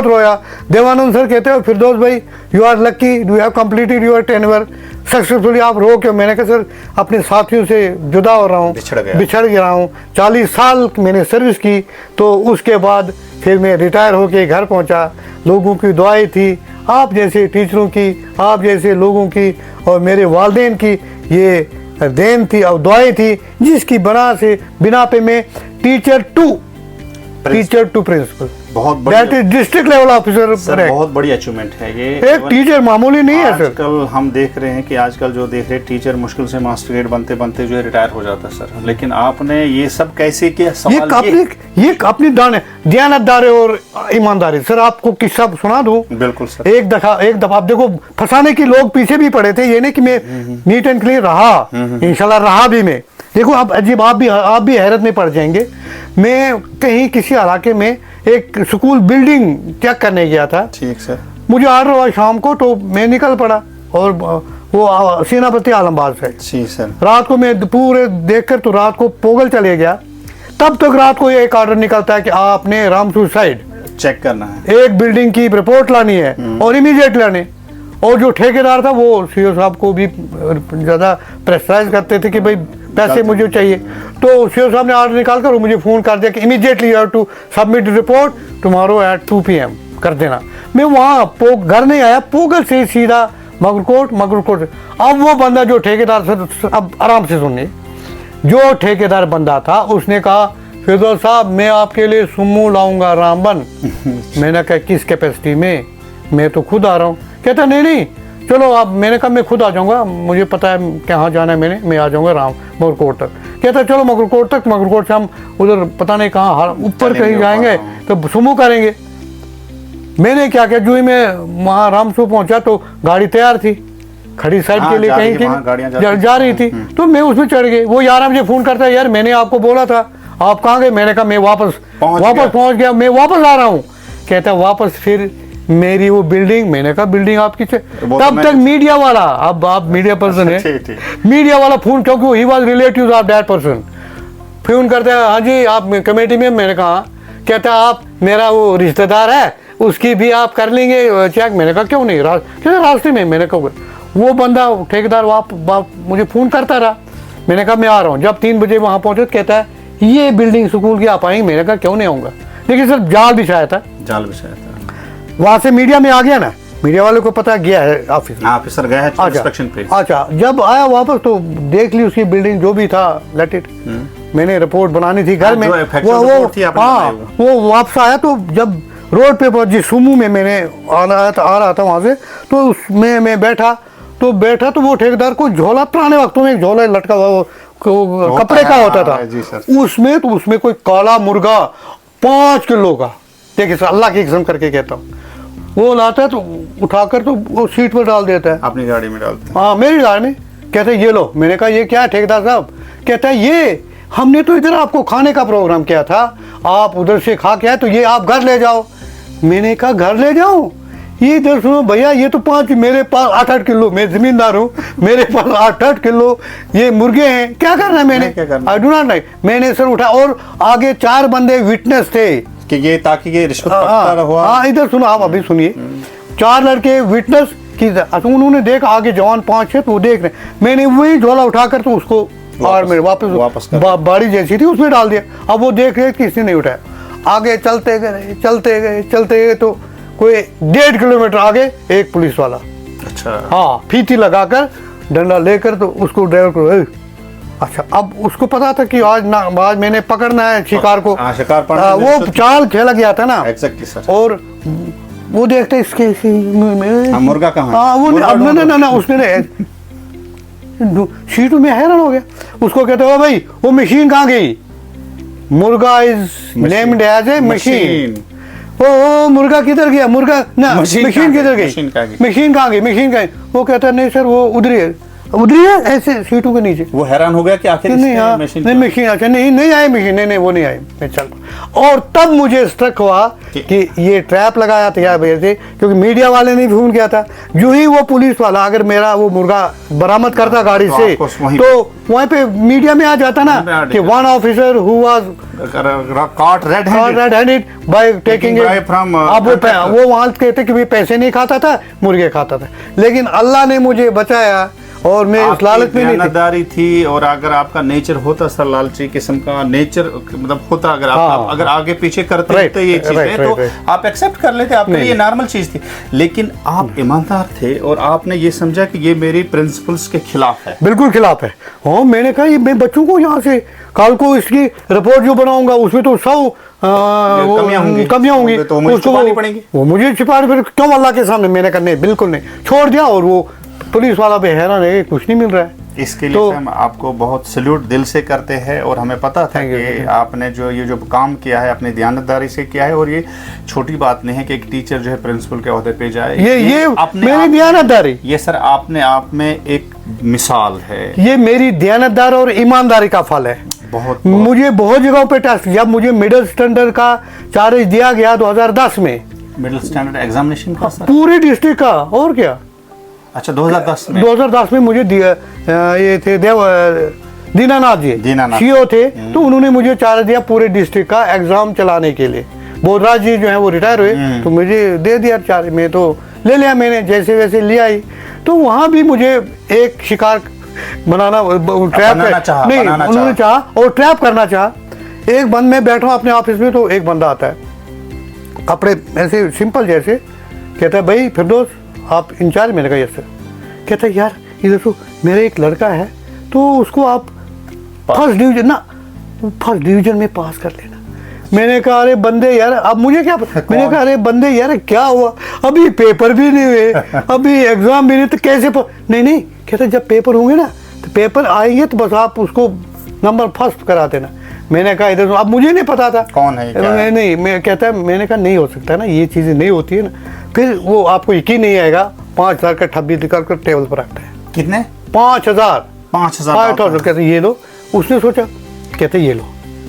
रोया। देवानंद सर कहते हो फिरदौस भाई you are lucky, you have completed your tenure successfully, आप रो क्यों? मैंने कहा सर अपने साथियों से जुदा हो रहा हूँ, बिछड़ गया हूँ, 40 साल मैंने सर्विस की। तो उसके बाद फिर मैं रिटायर होके घर पहुँचा। लोगों की दुआएं थी, आप जैसे टीचरों की, आप जैसे लोगों की और मेरे वालिदैन की ये देन थी और दुआएं थी, जिसकी बिना पे मैं टीचर टू प्रिंसिपल, बहुत that is district level officer, बहुत बड़ी अचीवमेंट है ये। एक टीचर मामूली नहीं है सर। आजकल हम देख रहे हैं कि आजकल जो देख रहे हैं टीचर मुश्किल से मास्टर ग्रेड बनते बनते जो है रिटायर हो जाता है सर, लेकिन आपने ये सब कैसे किया? ये अपनी दयानतदारी और ईमानदारी। सर आपको किस्सा सुना दूं? बिल्कुल सर। एक दफा आप देखो, फंसाने की लोग पीछे भी पड़े थे, ये नहीं कि मैं नीट एंड क्लीन रहा, इंशाल्लाह रहा भी मैं। देखो आप अजीब, आप भी हैरत में पड़ जाएंगे। मैं कहीं किसी इलाके में एक स्कूल बिल्डिंग चेक करने गया था, ठीक सर, मुझे ऑर्डर हुआ शाम को, तो मैं निकल पड़ा और वो सेनापति आलमबाग से, जी सर, रात को मैं पूरे देखकर तो रात को पोगल चले गया। तब तक रात को एक ऑर्डर निकलता है कि आपने रामसूर साइड चेक करना है, एक बिल्डिंग की रिपोर्ट लानी है और इमीडिएट लाने। और जो ठेकेदार था वो सीओ साहब को भी ज़्यादा प्रेशराइज करते थे कि भाई पैसे मुझे चाहिए। तो सीओ साहब ने ऑर्डर निकाल कर मुझे फ़ोन कर दिया कि immediately you have to submit report tomorrow at 2 PM कर देना। मैं वहाँ घर नहीं आया, पोगल से सीधा मगरकोट। अब वो बंदा जो ठेकेदार से, अब आराम से सुनिए, जो ठेकेदार बंदा था उसने कहा फिरदौस साहब मैं आपके लिए सुमो लाऊंगा रामबन। मैंने कहा किस कैपेसिटी में? मैं तो खुद आ रहा हूँ। कहता नहीं चलो आप। मैंने कहा मैं खुद आ जाऊँगा, मुझे पता है कहाँ जाना है, मैं आ जाऊँगा मगरकोट तक। कहता चलो मगरकोट तक, मगरकोट से हम उधर पता नहीं कहाँ ऊपर कहीं जाएंगे तो सुमो करेंगे। मैंने क्या किया, जो ही मैं वहाँ रामसू पहुँचा तो गाड़ी तैयार थी, खड़ी साइड के लिए कहीं की जा रही थी, तो मैं उसमें चढ़ गई। वो 11 बजे फ़ोन करता है, यार मैंने आपको बोला था, आप कहाँ गए? मैंने कहा मैं वापस पहुँच गया, मैं वापस आ रहा हूँ। कहता वापस फिर मेरी वो बिल्डिंग। मैंने कहा बिल्डिंग आपकी तब तक मीडिया वाला, अब आप मीडिया पर्सन है, मीडिया वाला फोन, क्योंकि he was relative of that person, phone करता है, हाँ जी आप कमेटी में? मैंने कहा। कहता आप मेरा वो रिश्तेदार है, उसकी भी आप कर लेंगे चेक? मैंने कहा क्यों नहीं, कहते रास्ते में। मैंने कहा वो बंदा ठेकेदार मुझे फ़ोन करता रहा। मैंने कहा मैं आ रहा हूँ। जब 3 बजे वहाँ पहुँचे कहता है ये बिल्डिंग स्कूल की आप आएंगे? मैंने कहा क्यों नहीं आऊँगा, लेकिन सर जाल बिछाया था, जाल बिछाया था। वहां से मीडिया में आ गया ना, मीडिया वाले को पता गया है ऑफिस में। ऑफिसर गया है इंस्पेक्शन पे। अच्छा, जब आया वापस तो देख ली उसकी बिल्डिंग जो भी था, लेट इट। मैंने रिपोर्ट बनानी थी घर में, वो वापस आया तो जब रोड पे पहुंची सुमू में, मैंने आ रहा था वहां से, तो उसमें मैं बैठा तो वो ठेकेदार को झोला, पुराने वक्तों में एक झोला लटका हुआ कपड़े का होता था, उसमें कोई काला मुर्गा 5 किलो का, देखिए सर अल्लाह की कसम करके कहता हूँ, वो लाता है तो उठाकर तो वो सीट पर डाल देता है, अपनी गाड़ी में डालता है। हाँ मेरी गाड़ी में। कहते हैं ये लो। मैंने कहा ये क्या है ठेकेदार साहब? कहता है ये हमने तो इधर आपको खाने का प्रोग्राम किया था, आप उधर से खा के आए तो ये आप घर ले जाओ। मैंने कहा घर ले जाओ? ये इधर सुनो भैया, ये तो 5, मेरे पास 8-8 किलो, मैं जमींदार हूँ, मेरे पास 8-8 किलो ये मुर्गे हैं, क्या करना है मैंने? I do not like. मैंने सर उठा और आगे 4 बंदे विटनेस थे कि ये ताकि ये रिश्वत पकड़ा हुआ। हाँ इधर सुनो, आप अभी सुनिए। 4 लड़के विटनेस की, उन्होंने देखा आगे जवान 5-6 तो वो देख रहे, मैंने वही झोला उठाकर तो उसको और मेरे वापस बाड़ी जैसी थी उसमें डाल दिया। अब वो देख रहे किसी ने नहीं उठाया। आगे चलते गए तो कोई 1.5 किलोमीटर आगे एक पुलिस वाला, अच्छा हाँ, फीती लगाकर डंडा लेकर तो उसको ड्राइवर को, अच्छा अब उसको पता था कि आज मैंने पकड़ना है शिकार को, शिकार वो चाल खेला गया था ना। Exactly sir. और वो देखते इसके मुर्गा कहाँ है? हाँ वो ना उसने सीटू में हैरान हो गया। उसको कहते हो भाई वो मशीन कहाँ गई? मुर्गा is named as a machine. ओ मुर्गा किधर गया? मुर्गा ना, मशीन किधर गई? मशीन कहाँ गई? वो कहता नहीं सर वो उधरी है ऐसे सीटों के नीचे। वो हैरान हो गया कि आखिर मशीन अच्छा नहीं आई मशीन, नहीं वो नहीं आई। मैं चल, और तब मुझे स्ट्रक हुआ कि ये ट्रैप लगाया था यार भैया से, क्योंकि मीडिया वाले ने भी फोन किया था। जो ही वो पुलिस वाला अगर मेरा वो मुर्गा बरामद करता गाड़ी से तो वहीं पे मीडिया में आ जाता ना कि 1 officer who was caught red-handed by taking it from अब वो वहां कहते कि भाई पैसे नहीं खाता था, मुर्गे खाता था। लेकिन अल्लाह ने मुझे बचाया और मैं उस लालच में नहीं थी। और अगर आपका नेचर होता सर लालची किस्म का नेचर मतलब होता, अगर आप अगर आगे पीछे करते तो ये चीजें तो आप एक्सेप्ट कर लेते, आपके लिए नॉर्मल चीज थी। लेकिन आप ईमानदार थे और आपने ये समझा कि ये मेरी प्रिंसिपल्स के खिलाफ है। बिल्कुल खिलाफ है। हाँ मैंने कहा ये मैं बच्चों को यहाँ से कल को इसकी रिपोर्ट जो बनाऊंगा उसमें तो 100 कमियां होंगी तो मुझे छिपानी पड़ेंगी। वो मुझे छिपानी फिर क्यों अल्लाह के सामने? मैंने कहा नहीं बिल्कुल नहीं, छोड़ दिया। और वो पुलिस वाला भी हैरान है, कुछ नहीं मिल रहा है। इसके लिए हम आपको बहुत सल्यूट दिल से करते हैं। और हमें पता था कि आपने जो काम किया है अपनी दयानतदारी से किया है। और ये छोटी बात नहीं है कि एक टीचर जो है प्रिंसिपल के ओहदे पे जाए, ये मेरी दयानतदारी, ये सर आपने आप में एक मिसाल है। ये मेरी दयानतदारी और ईमानदारी का फल है। बहुत मुझे बहुत जगहों पे टेस्ट, जब मुझे मिडिल स्टैंडर्ड का चार्ज दिया गया 2010 में, मिडिल स्टैंडर्ड एग्जामिनेशन का सर पूरे डिस्ट्रिक्ट का, और क्या। अच्छा 2010 में मुझे दिया, ये थे दीनानाथ जी सीओ थे, तो उन्होंने मुझे चार्ज दिया पूरे डिस्ट्रिक्ट का एग्जाम चलाने के लिए। बोधराज जी जो है वो रिटायर हुए तो मुझे दे दिया चार्ज, में तो ले लिया मैंने, जैसे वैसे लिया ही। तो वहाँ भी मुझे एक शिकार बनाना, ट्रैप नहीं उन्होंने चाहा और ट्रैप करना चाहा। एक बंद में बैठा अपने ऑफिस में तो एक बंदा आता है कपड़े ऐसे सिंपल जैसे, कहता है भाई फिरदौस आप इंचार्ज? मैंने कहा यस सर। कहता है यार इधर तो मेरा एक लड़का है तो उसको आप फर्स्ट डिवीजन में पास कर लेना। मैंने कहा अरे बंदे यार अब मुझे क्या मैंने कहा अरे बंदे यार क्या हुआ, अभी पेपर भी नहीं हुए, अभी एग्जाम भी नहीं, तो कैसे नहीं कहता जब पेपर होंगे ना तो पेपर आएंगे तो बस आप उसको नंबर फर्स्ट करा देना। मैंने कहा इधर अब मुझे नहीं पता था कौन है नहीं मैं कहता है, मैंने कहा नहीं हो सकता ना, ये चीज़ें नहीं होती है ना। फिर वो आपको यकीन नहीं आएगा 5000 का ठब्बी निकाल कर टेबल पर रखता है। कितने? 5000 कहते ये लो। उसने सोचा, कहते ये लो।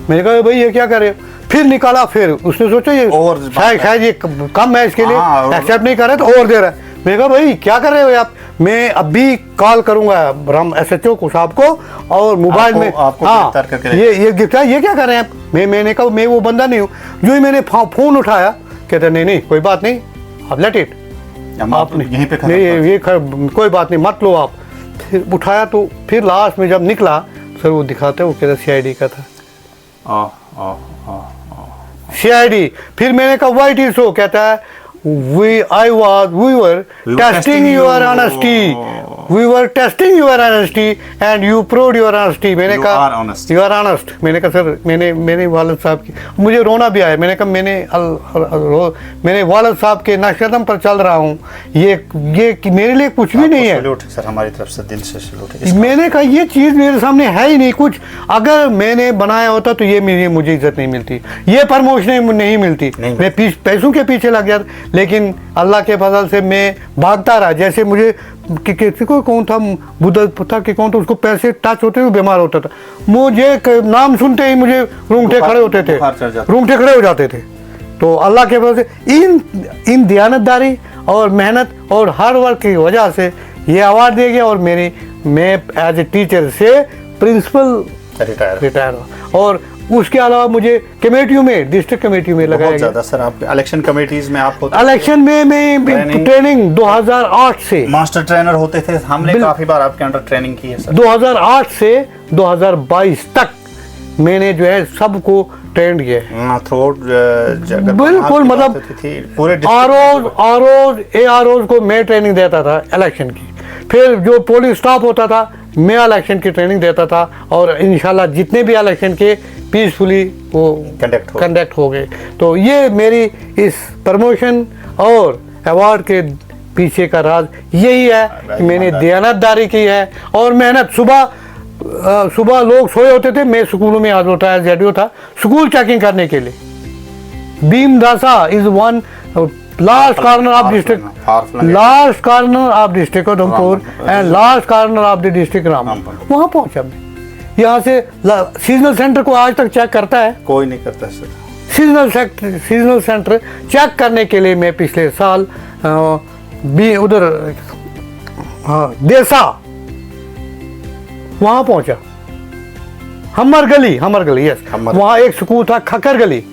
मैंने कहा भाई ये क्या कर रहे हो? फिर निकाला, फिर उसने सोचा ये और शायद ये कम है इसके लिए एक्सेप्ट नहीं कर रहे तो और दे रहा है। मैंने कहा भाई क्या कर रहे हो आप? मैं अभी कॉल करूंगा राम SHO को साहब को और मोबाइल में हाँ ये गिफ्ट है, ये क्या कर रहे हैं आप? मैंने कहा मैं वो बंदा नहीं हूँ। जो ही मैंने फोन उठाया कहते नहीं कोई बात नहीं आप लेट इट, आपने यहीं पे ये कोई बात नहीं मत लो आप। फिर उठाया तो फिर लास्ट में जब निकला सर वो दिखाते वो कहता CID का था। CID। फिर मैंने कहा व्हाट इज सो, कहता है we were testing your honesty, we were testing your honesty and you proved your honesty। मैंने You कहा are honest। you are honest। मैंने कहा सर मैंने मेरे वालिद साहब की, मुझे रोना भी आया। मैंने कहा मैंने वालिद साहब के नक्शकदम पर चल रहा हूँ, ये मेरे लिए कुछ भी नहीं है। सैल्यूट है सर, हमारी तरफ से दिल से सैल्यूट है। मैंने कहा ये चीज़ मेरे सामने है ही नहीं कुछ, अगर मैंने बनाया होता तो ये मुझे इज्जत नहीं मिलती, ये प्रमोशन नहीं मिलती, मैं पैसों के पीछे लग गया। लेकिन अल्लाह के फजल से मैं भागता रहा। जैसे मुझे किसी को कौन था, बुद्ध पता कि कौन था, उसको पैसे टच होते हुए बीमार होता था, मुझे नाम सुनते ही मुझे रूंगटे खड़े होते थे, रूंगटे खड़े हो जाते थे। तो अल्लाह के फजल से इन दयानतदारी और मेहनत और हार्ड वर्क की वजह से ये अवार्ड दिया गया और मैं एज ए टीचर से प्रिंसिपल रिटायर हुआ। और उसके अलावा मुझे कमेटियों में, डिस्ट्रिक्ट कमेटियों में लगाया गया। ज्यादा सर, आप इलेक्शन कमेटीज में आप होते? इलेक्शन में मैं ट्रेनिंग 2008 से मास्टर ट्रेनर होते थे, हमने काफी बार आपके अंडर ट्रेनिंग की है सर। 2008 से 2022 तक मैंने जो है सबको ट्रेंड किया है बिल्कुल। मतलब पूरे AROs को मैं ट्रेनिंग देता था इलेक्शन की, फिर जो पुलिस स्टाफ होता था मैं इलेक्शन की ट्रेनिंग देता था, और इंशाल्लाह जितने भी इलेक्शन के पीसफुली वो कंडक्ट हो गए। तो ये मेरी इस प्रमोशन और अवार्ड के पीछे का राज यही है कि मैंने दयानतदारी की है और मेहनत। सुबह लोग सोए होते थे, मैं स्कूलों में आज होता है ZDO था स्कूल चेकिंग करने के लिए। Bhimdasa is one last corner of district Udhampur and last corner of the district Rampur, वहाँ पहुंचा मैं। यहाँ से सीजनल सेंटर को आज तक चेक करता है? कोई नहीं करता सर। सीजनल सेंटर चेक करने के लिए मैं पिछले साल उधर देसा वहाँ पहुंचा। हमर गली यस, वहाँ एक स्कूल था खकर गली,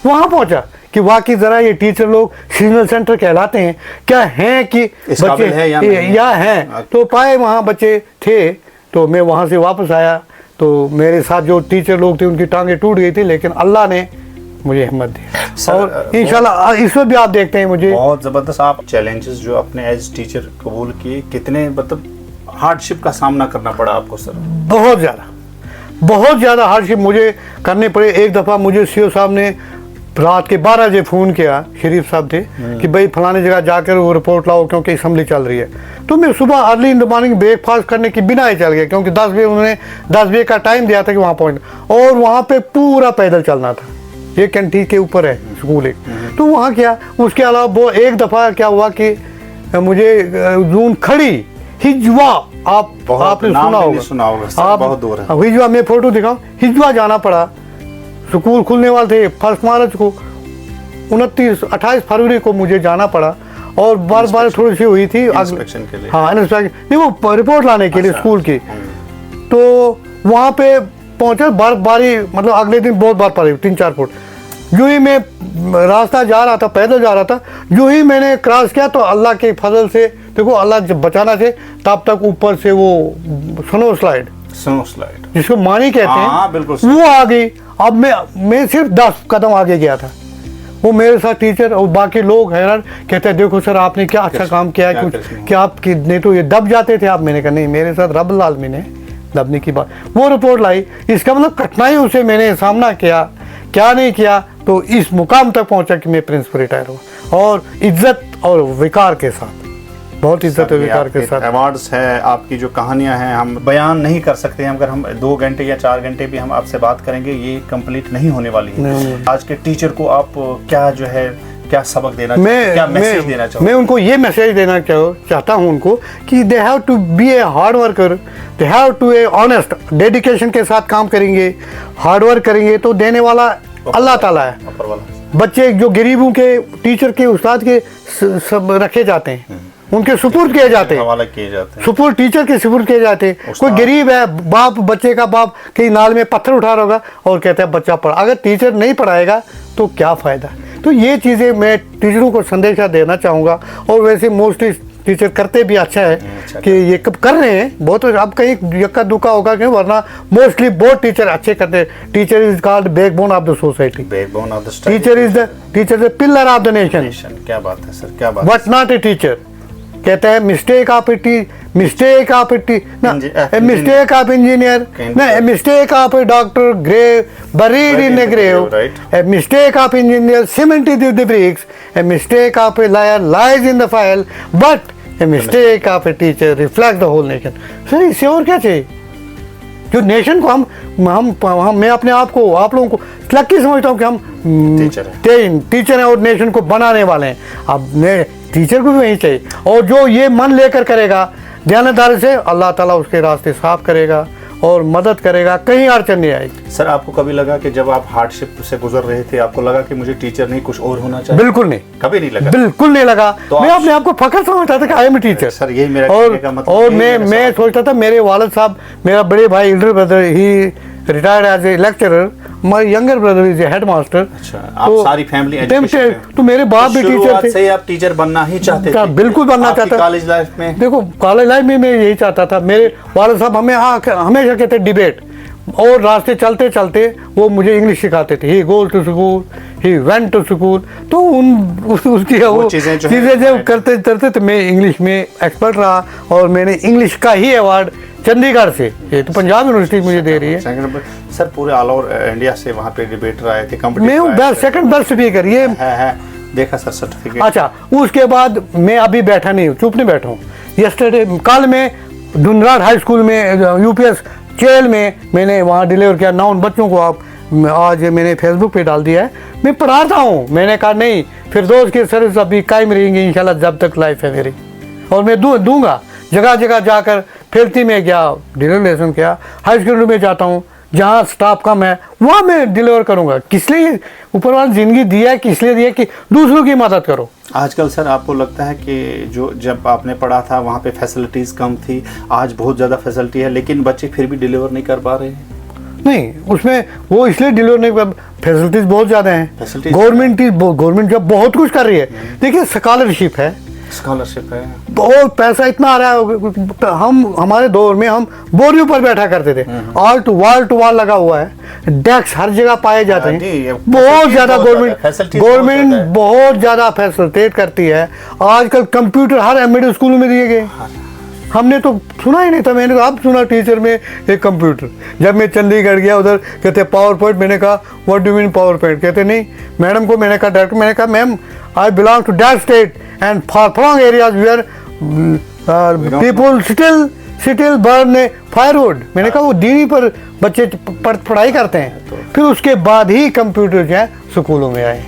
वहाँ पहुंचा कि वाकई जरा ये टीचर लोग सीजनल सेंटर कहलाते हैं क्या हैं, कि बच्चे है या हैं। तो पाए वहाँ बच्चे थे, तो मैं वहाँ से वापस आया। तो मेरे साथ जो टीचर लोग थे उनकी टांगे टूट गई थी, लेकिन अल्लाह ने मुझे हिम्मत दी और इंशाल्लाह इसमें भी आप देखते हैं मुझे बहुत ज़बरदस्त आप चैलेंजेस जो अपने एज टीचर कबूल किए, कितने मतलब हार्डशिप का सामना करना पड़ा आपको सर? बहुत ज़्यादा हार्डशिप मुझे करने पड़े। एक दफ़ा मुझे CO साहब ने रात के 12 बजे फ़ोन किया, शरीफ साहब थे, कि भाई फलाने जगह जाकर वो रिपोर्ट लाओ क्योंकि असम्बली चल रही है। तो मैं सुबह early in the morning breakfast करने की बिना ही चल गया, क्योंकि 10 बजे उन्होंने 10 बजे का टाइम दिया था कि वहाँ पहुँचना, और वहाँ पे पूरा पैदल चलना था। ये कैंटीन के ऊपर है स्कूल एक। तो वहाँ क्या, उसके अलावा वो एक दफ़ा क्या हुआ कि मुझे जून खड़ी हिजवा, आपने सुना होगा आप बहुत दूर है हिजवा, मैं फोटो दिखाऊं, हिजवा जाना पड़ा। स्कूल खुलने वाले थे 1 मार्च को, 28 फरवरी को मुझे जाना पड़ा, और बार थोड़ी सी हुई थी इंस्पेक्शन के लिए। हाँ इंस्पेक्शन नहीं, वो रिपोर्ट लाने के लिए स्कूल की। तो वहाँ पे पहुँचा, बर्फबारी मतलब अगले दिन बहुत बार पड़ी 3-4 फुट। जो ही मैं रास्ता जा रहा था, पैदल जा रहा था, जो ही मैंने क्रॉस किया तो अल्लाह के फजल से, देखो अल्लाह जब बचाना थे, तब तक ऊपर से वो स्नो स्लाइड जिसको मानी कहते हैं, बिल्कुल वो आ गई। अब मैं सिर्फ 10 कदम आगे गया था, वो मेरे साथ टीचर और बाकी लोग हैरान, कहते हैं देखो सर आपने क्या अच्छा काम किया है, कुछ क्या आपकी नहीं तो ये दब जाते थे आप। मैंने कहा नहीं, मेरे साथ रब लालमी ने दबने की बात। वो रिपोर्ट लाई, इसका मतलब कठिनाइयों से मैंने सामना किया, क्या नहीं किया, तो इस मुकाम तक पहुंचा कि मैं प्रिंसिपल रिटायर हुआ, और इज्जत और विकार के साथ, बहुत इज्जत और विकार के साथ। अवार्ड्स है, आपकी जो कहानियां हैं हम बयान नहीं कर सकते हैं। अगर हम 2 घंटे या 4 घंटे भी हम आपसे बात करेंगे, ये कंप्लीट नहीं होने वाली है। आज के टीचर को आप क्या जो है, क्या सबक देना, क्या मैसेज देना चाहूँ? मैं उनको ये मैसेज देना चाहता हूँ उनको कि they have to be a hard worker, they have to a honest, dedication के साथ काम करेंगे, हार्ड वर्क करेंगे तो देने वाला अल्लाह ताला है। बच्चे जो गरीबों के टीचर के उस्ताद के सब रखे जाते हैं, उनके सुपुर्द किए जाते हैं, सुपुर्द टीचर के सुपुर्द किए जाते हैं। कोई गरीब है, बाप बच्चे का बाप कहीं नाल में पत्थर उठा रहा होगा और कहता है बच्चा पढ़ा, अगर टीचर नहीं पढ़ाएगा तो क्या फ़ायदा। तो ये चीज़ें मैं टीचरों को संदेशा देना चाहूँगा। और वैसे मोस्टली टीचर करते भी अच्छा है अच्छा कि ये कब कर रहे हैं बहुत, अब कहीं यक्का दुक्का होगा क्यों, वरना मोस्टली बहुत टीचर अच्छे करते हैं। Teacher is called backbone of the society, backbone of the teacher is the pillar of the nation. क्या बात है सर, क्या बात बट नॉट ए टीचर। कहते हैं mistake of mistake of mistake of engineer, mistake of a doctor grave buried in a grave, right. a mistake of engineer cemented with the bricks, a mistake of a liar lies in the file, but a mistake of a teacher reflects the whole nation। Sir इससे और क्या चाहिए? जो nation को हम मैं अपने आप को, आप लोगों को लकी समझता हूँ कि हम टीचर हैं और नेशन को बनाने वाले हैं। अब टीचर को भी वही चाहिए, और जो ये मन लेकर करेगा ध्यानदारी से, अल्लाह ताला उसके रास्ते साफ करेगा और मदद करेगा, कहीं अड़चन नहीं आएगी। सर आपको कभी लगा कि जब आप हार्डशिप से गुजर रहे थे, आपको लगा कि मुझे टीचर नहीं कुछ और होना चाहिए? बिल्कुल नहीं, कभी नहीं लगा? बिल्कुल नहीं लगा। तो मैं अपने आप को फख्र समझता था कि आई एम टीचर। सर यही मेरा कहने का मतलब। और मैं सोचता था मेरे वालिद साहब, मेरा बड़े भाई एल्डर ब्रदर ही retired as a lecturer, my younger brother is a headmaster. अच्छा, आप सारी फैमिली एजुकेशन तो मेरे बाप भी टीचर थे। से आप टीचर बनना ही चाहते थे? बिल्कुल बनना चाहता। कॉलेज लाइफ में? देखो कॉलेज लाइफ में मैं यही चाहता था। मेरे वालिद साहब हमेशा कहते डिबेट, और रास्ते चलते चलते वो मुझे इंग्लिश सिखाते थे। He goes to school, he went to school. तो उसकी वो चीज़ें जब करते करते तो मैं इंग्लिश में एक्सपर्ट रहा, और मैंने इंग्लिश का ही अवार्ड चंडीगढ़ से, ये तो पंजाब यूनिवर्सिटी मुझे दे रही है। सर पूरे ऑल ओवर इंडिया से वहाँ पे डिबेटर आए थे, मैं हूँ सेकंड बेस्ट स्पीकर, ये देखा सर सर्टिफिकेट। अच्छा, उसके बाद मैं अभी बैठा नहीं हूँ, चुप नहीं बैठा हूँ। यस्टरडे कल मैं धुंधराट हाई स्कूल में यूपीएस जेल में मैंने वहाँ डिलीवर किया 9 बच्चों को। आप आज मैंने फेसबुक पे डाल दिया है, मैं पढ़ाता हूँ। मैंने कहा नहीं, फिर दोस्त की सर्विस अभी कायम रहेंगी इंशाल्लाह जब तक लाइफ है मेरी, और मैं दूंगा। जगह जगह जाकर फिरती में गया, डिलीवर लेसन किया। हाई स्कूल में जाता हूँ जहाँ स्टाफ कम है, वहाँ मैं डिलीवर करूँगा। किस लिए ऊपर वाला जिंदगी दिया है, किस लिए दिया कि दूसरों की मदद करो। आजकल सर आपको लगता है कि जो जब आपने पढ़ा था वहाँ पे फैसिलिटीज़ कम थी, आज बहुत ज़्यादा फैसिलिटी है, लेकिन बच्चे फिर भी डिलीवर नहीं कर पा रहे हैं? नहीं, उसमें वो इसलिए डिलीवर नहीं, फैसिलिटीज़ बहुत ज़्यादा हैं। गवर्नमेंट जब बहुत कुछ कर रही है। देखिए स्कॉलरशिप है, बहुत पैसा इतना आ रहा है। हमारे दौर में हम बोरियों पर बैठा करते थे, ऑल टू वॉल लगा हुआ है, डेस्क हर जगह पाए जाते हैं। बहुत ज्यादा गवर्नमेंट बहुत ज्यादा फैसिलिटेट करती है। आजकल कंप्यूटर हर एमईडी स्कूल में दिए गए। हमने तो सुना ही नहीं था, मैंने तो अब सुना टीचर में एक कंप्यूटर। जब मैं चंडीगढ़ गया, उधर कहते पावर पॉइंट, मैंने कहा what do mean power point? कहते नहीं, मैडम को मैंने कहा, डायरेक्टर मैंने कहा ma'am I belong to that state and far areas where people still burn firewood. मैंने कहा वो दीनी पर बच्चे पढ़ाई करते हैं। फिर उसके बाद ही कंप्यूटर जो है स्कूलों में आए।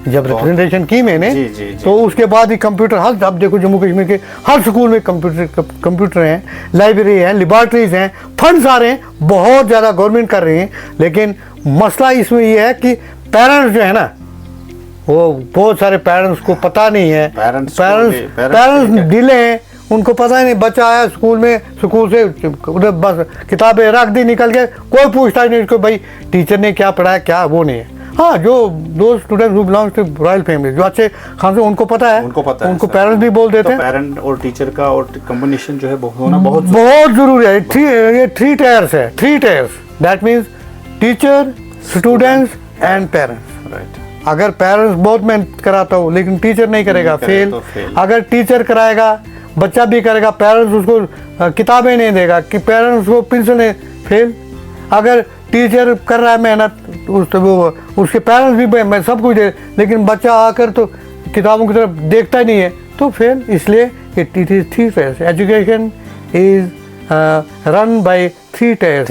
जब रिप्रेजेंटेशन की मैंने जी। तो उसके बाद ही कंप्यूटर हर, अब देखो जम्मू कश्मीर के हर स्कूल में कंप्यूटर हैं, लाइब्रेरी है, लेबॉर्ट्रीज हैं, फंड्स आ रहे हैं, बहुत ज़्यादा गवर्नमेंट कर रही है। लेकिन मसला इसमें यह है कि पेरेंट्स जो है ना, वो बहुत सारे पेरेंट्स को पता नहीं है। पेरेंट्स ढीले हैं, उनको पता ही नहीं। बच्चा आया स्कूल से उधर बस किताबें रख दी, निकल के, कोई पूछता ही नहीं उसको भाई टीचर ने क्या पढ़ाया, क्या वो नहीं है। हाँ, जो दो student who belongs to royal family, जो अच्छे खासे, उनको पता है, उनको पेरेंट्स भी बोल देते हैं। पेरेंट और टीचर का और कॉम्बिनेशन जो है होना बहुत जरूरी है। ये 3 टायर्स है, 3 tyres, that means teacher, students and parents. Right. अगर पेरेंट्स बहुत मेहनत कराता हो लेकिन टीचर नहीं करेगा, फेल। अगर टीचर कराएगा, बच्चा भी करेगा, पेरेंट्स उसको किताबें नहीं देगा, कि पेरेंट्स उसको पेंसिल नहीं, फेल। अगर टीचर कर रहा है मेहनत, उसके पेरेंट्स भी सब कुछ दे, लेकिन बच्चा आकर तो किताबों की तरफ देखता ही नहीं है, तो फेल। इसलिए it is 3 tiers. Education is run by 3 tiers.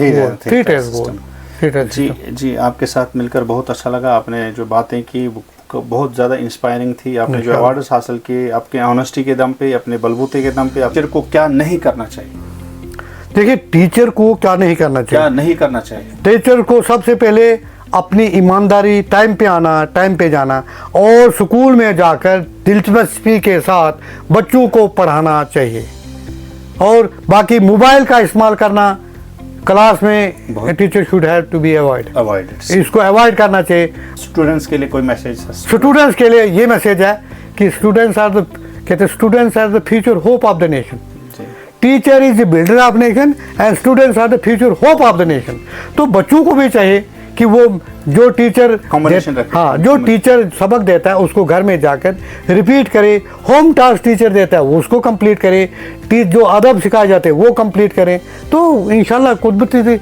जी, आपके साथ मिलकर बहुत अच्छा लगा। आपने जो बातें की बहुत ज़्यादा इंस्पायरिंग थी। आपने जो अवार्ड्स हासिल किए, आपके ऑनेस्टी के दम पे, अपने बलबूते के दम पे, टीचर को क्या नहीं करना चाहिए? देखिए, टीचर को क्या नहीं करना चाहिए? टीचर को सबसे पहले अपनी ईमानदारी, टाइम पे आना, टाइम पे जाना, और स्कूल में जाकर दिलचस्पी के साथ बच्चों को पढ़ाना चाहिए। और बाकी मोबाइल का इस्तेमाल करना क्लास में, teacher should have to be avoid, इसको अवॉइड करना चाहिए। स्टूडेंट्स के लिए कोई मैसेज? स्टूडेंट्स के लिए ये मैसेज है कि स्टूडेंट्स आर द कहते students are the future hope of the nation, जी, teacher is the builder of nation and students are the future hope of the nation. तो बच्चों को भी चाहिए कि वो जो टीचर कॉम्बिनेशन रखे। हाँ, जो टीचर सबक देता है उसको घर में जाकर रिपीट करे, होम टास्क टीचर देता है वो उसको कंप्लीट करे, जो अदब सिखाए जाते हैं वो कंप्लीट करें, तो इंशाल्लाह कुदरती से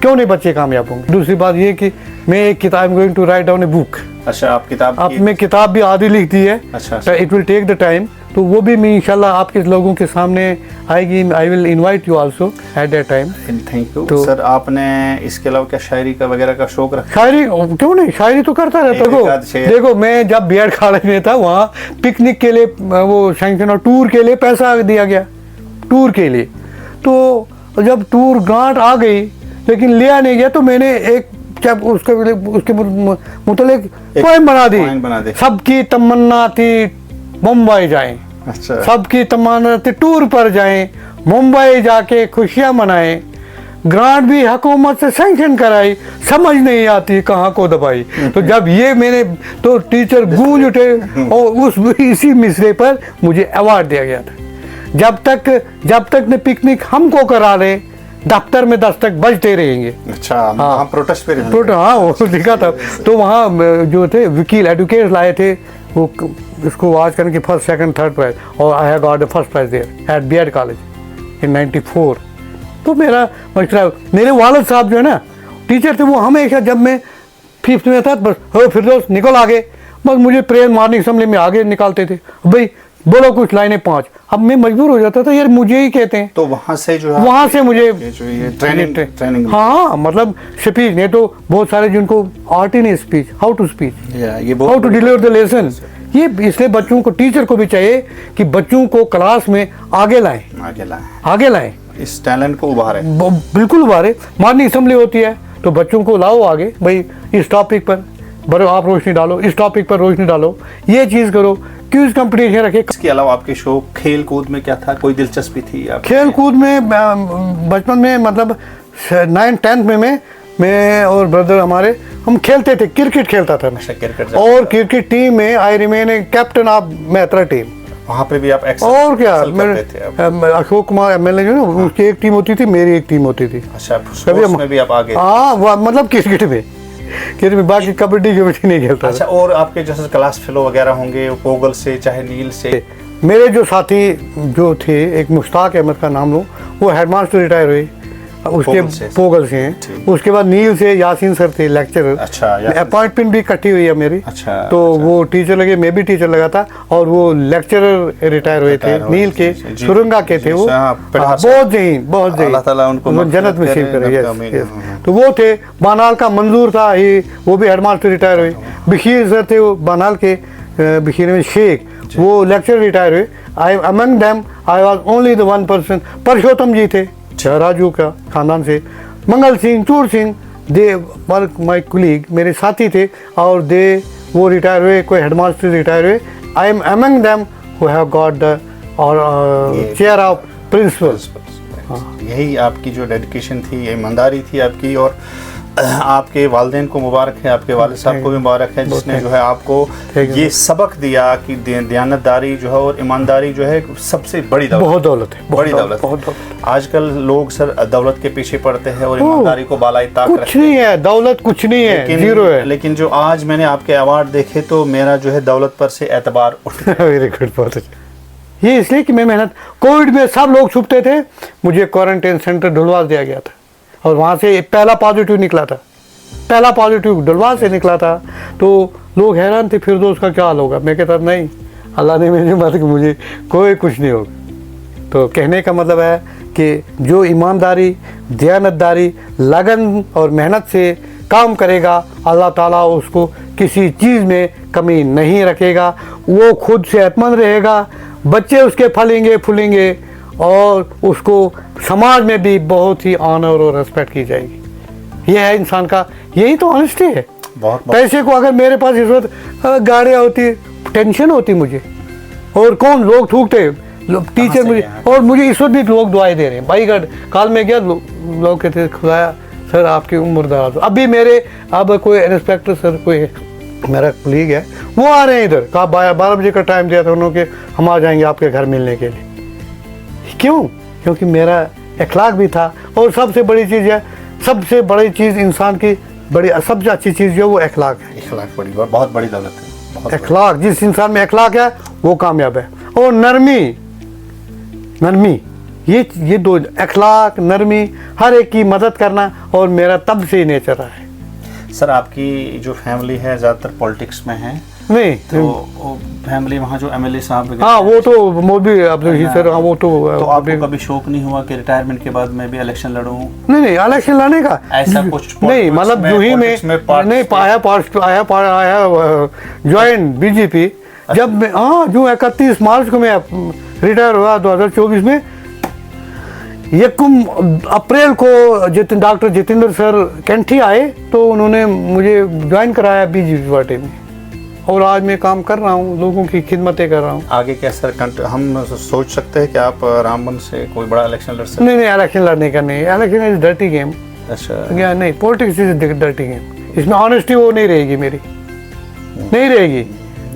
क्यों नहीं बच्चे कामयाब होंगे। दूसरी बात ये कि मैं एक किताब going to write down a book. अच्छा, आप किताब अब मैं किताब भी आधी लिख दी है, अच्छा, it will take the time, तो वो भी मैं इंशाल्लाह आपके लोगों के सामने आएगी। I will invite you also at that time. Thank you तो- सर। आपने इसके अलावा क्या शायरी का वगैरह का शौक रखा? शायरी क्यों नहीं, शायरी तो करता रहता एक आध को। शेर। देखो मैं जब बीएड कॉलेज में था वहाँ पिकनिक के लिए वो सैंक्शन और टूर के लिए पैसा दिया गया, टूर के लिए। तो जब टूर ग्रांट आ गई लेकिन लिया नहीं गया, तो मैंने एक जब उसके मुतलिक पोएम बना दी। सबकी तमन्ना थी मुंबई जाएं, अच्छा, सबकी तमन्ना थी टूर पर जाएं, मुंबई जाके खुशियां मनाएं, ग्रांट भी हुकूमत से सैंक्शन कराई, समझ नहीं आती कहाँ को दबाई। तो जब ये मैंने तो टीचर गूंज उठे और उस इसी मिसरे पर मुझे अवार्ड दिया गया था। जब तक न पिकनिक हमको करा ले, दफ्तर में दस्तक बजते रहेंगे। अच्छा, हाँ, प्रोटेस्ट पे हाँ वो लिखा था। तो वहाँ जो थे वकील एडवोकेट लाए थे, वो इसको आज करने की फर्स्ट सेकंड थर्ड प्राइज, और I have got the first prize there at B Ed college in 94। तो मेरा मेरे वालिद साहब जो है ना टीचर थे, वो हमेशा जब मैं 5th में था बस हो फिर दोस्त निकल आगे, बस मुझे प्रेयर मॉर्निंग असेंबली में आगे निकालते थे, भाई बोलो कुछ लाइनें 5। अब मैं मजबूर हो जाता था यार मुझे ही कहते हैं। तो वहाँ से जो है वहाँ से मुझे ट्रेनिंग हाँ मतलब स्पीच नहीं तो बहुत सारे जिनको आर्ट ही नहीं स्पीच, हाउ टू स्पीच, ये how to deliver the lesson. ये इसलिए बच्चों को, टीचर को भी चाहिए कि बच्चों को क्लास में आगे लाएं, इस टैलेंट को उभारे। बिल्कुल उभारे। मॉर्निंग असेंबली होती है तो बच्चों को लाओ आगे, भाई इस टॉपिक पर बड़े आप रोशनी डालो, इस टॉपिक पर रोशनी डालो, ये चीज़ करो, क्यूज कंपटीशन रखे। इसके अलावा आपके शौक खेल कूद में क्या था? कोई दिलचस्पी थी आप? खेल कूद में बचपन में मतलब 9th-10th में मैं और ब्रदर हमारे हम खेलते थे, क्रिकेट खेलता था मैं। क्रिकेट और क्रिकेट टीम में I remain a captain of Maitra team. वहाँ पे भी आप और क्या मेरे अशोक कुमार एमएलए जो ना उसकी एक टीम होती थी, मेरी एक टीम होती थी। अच्छा, स्पोर्ट्स में भी आप आगे? हाँ मतलब क्रिकेट में बाकी कबड्डी नहीं खेलता। अच्छा, और आपके जैसे क्लास फेलो वगैरह होंगे पोगल से चाहे नील से? मेरे जो साथी जो थे, एक मुश्ताक अहमद का नाम लो, वो हेडमास्टर रिटायर हुए, उसके पोगल से हैं। उसके बाद नील से यासीन सर थे लेक्चरर। अच्छा, अपॉइंटमेंट भी इकट्ठी हुई है मेरी। अच्छा, तो वो टीचर लगे, मैं भी टीचर लगा था, और वो लेक्चरर रिटायर हुए थे नील के, सुरंगा के थे वो। बहुत जहीन अल्लाह ताला उनको जन्नत में नसीब करे। तो वो थे। बानाल का मंजूर था ही, वो भी हेडमास्टर रिटायर हुए। बशीर सर थे वो बानाल के, बशीर में शेख, वो लेक्चर रिटायर हुए। I among them I was only the one person. Parshottam ji थे राजू का खानदान से, मंगल सिंह, चूर सिंह, दे वर माई कुलीग, मेरे साथी थे, और वो रिटायर हुए, कोई हेडमास्टर रिटायर हुए। I am among them who have got the chair of principal. यही आपकी जो डेडिकेशन थी, ईमानदारी थी आपकी, और आपके वालिदैन को मुबारक है, आपके वालिद साहब को भी मुबारक है, जिसने जो है आपको ये सबक दिया कि दयानतदारी जो है और ईमानदारी जो है सबसे बड़ी दौलत, बहुत दौलत है, बड़ी दौलत। आजकल लोग सर दौलत के पीछे पड़ते हैं और ईमानदारी को बालाई ताक कुछ नहीं है, दौलत कुछ नहीं है, जीरो है। लेकिन जो आज मैंने आपके अवार्ड देखे तो मेरा जो है दौलत पर से एतबार उठ गया। वेरी गुड, बहुत अच्छा। ये इसलिए कि मैं मेहनत, कोविड में सब लोग छुपते थे, मुझे क्वारंटाइन सेंटर ढुलवास दिया गया था, और वहाँ से पहला पॉजिटिव निकला था, पहला पॉजिटिव ढुलवास से निकला था। तो लोग हैरान थे, फिर उसका क्या हाल होगा? मैं कहता नहीं, अल्लाह ने मेरी मदद की, मुझे कोई कुछ नहीं होगा। तो कहने का मतलब है कि जो ईमानदारी, दयानतदारी, लगन और मेहनत से काम करेगा, अल्लाह ताला उसको किसी चीज़ में कमी नहीं रखेगा। वो खुद सेहतमंद रहेगा, बच्चे उसके फलेंगे फूलेंगे, और उसको समाज में भी बहुत ही ऑनर और रेस्पेक्ट की जाएगी। यह है इंसान का, यही तो ऑनेस्टी है। बहुत पैसे को अगर मेरे पास इस वक्त गाड़ियाँ होती, टेंशन होती मुझे, और कौन लोग थूकते, टीचर मुझे, और मुझे इस वक्त भी लोग दुआएं दे रहे हैं। भाई काल में गया, लोग कहते खुदाया सर आपकी उम्र दराज हो। अभी मेरे अब कोई इंस्पेक्टर सर कोई मेरा कुलीग है, वो आ रहे हैं इधर, कहा 12 बजे का टाइम दिया था उन्होंने कि हम आ जाएंगे आपके घर मिलने के लिए। क्यों? क्योंकि मेरा अखलाक भी था। और सबसे बड़ी चीज़ है, सबसे बड़ी चीज़ इंसान की बड़ी सबसे अच्छी चीज़ जो है वो अखलाक है। अखलाक बड़ी बहुत बड़ी दौलत है, बहुत अखलाक, जिस इंसान में अखलाक है वो कामयाब है। और नरमी ये दो, अखलाक, नरमी, हर एक की मदद करना, और मेरा तब से ही नेचर रहा है। सर आपकी जो फैमिली है ज़्यादातर पॉलिटिक्स में है, नहीं तो फैमिली वहाँ जो एमएलए साहब वगैरह हाँ वो तो मोदी अब्दुल सर, हाँ वो तो आपको कभी शौक नहीं हुआ कि रिटायरमेंट के बाद मैं भी इलेक्शन लड़ूं? नहीं इलेक्शन लड़ने का ऐसा कुछ नहीं, मतलब जो ही में नहीं आया ज्वाइन बीजेपी जब मैं, हाँ जो 31 मार्च को मैं रिटायर हुआ 2024 में, 1 अप्रैल को डॉक्टर जितेंद्र सर कैंठी आए तो उन्होंने मुझे ज्वाइन कराया बीजेपी पार्टी में, और आज मैं काम कर रहा हूँ, लोगों की खिदमतें कर रहा हूँ। आगे क्या सर हम सोच सकते हैं कि आप रामबन से कोई बड़ा इलेक्शन लड़ सकते? नहीं इलेक्शन लड़ने का नहीं, इलेक्शन इज डर्टी गेम। अच्छा क्या? नहीं, पॉलिटिक्स इज डर्टी गेम, इसमें ऑनेस्टी वो नहीं रहेगी मेरी, नहीं रहेगी।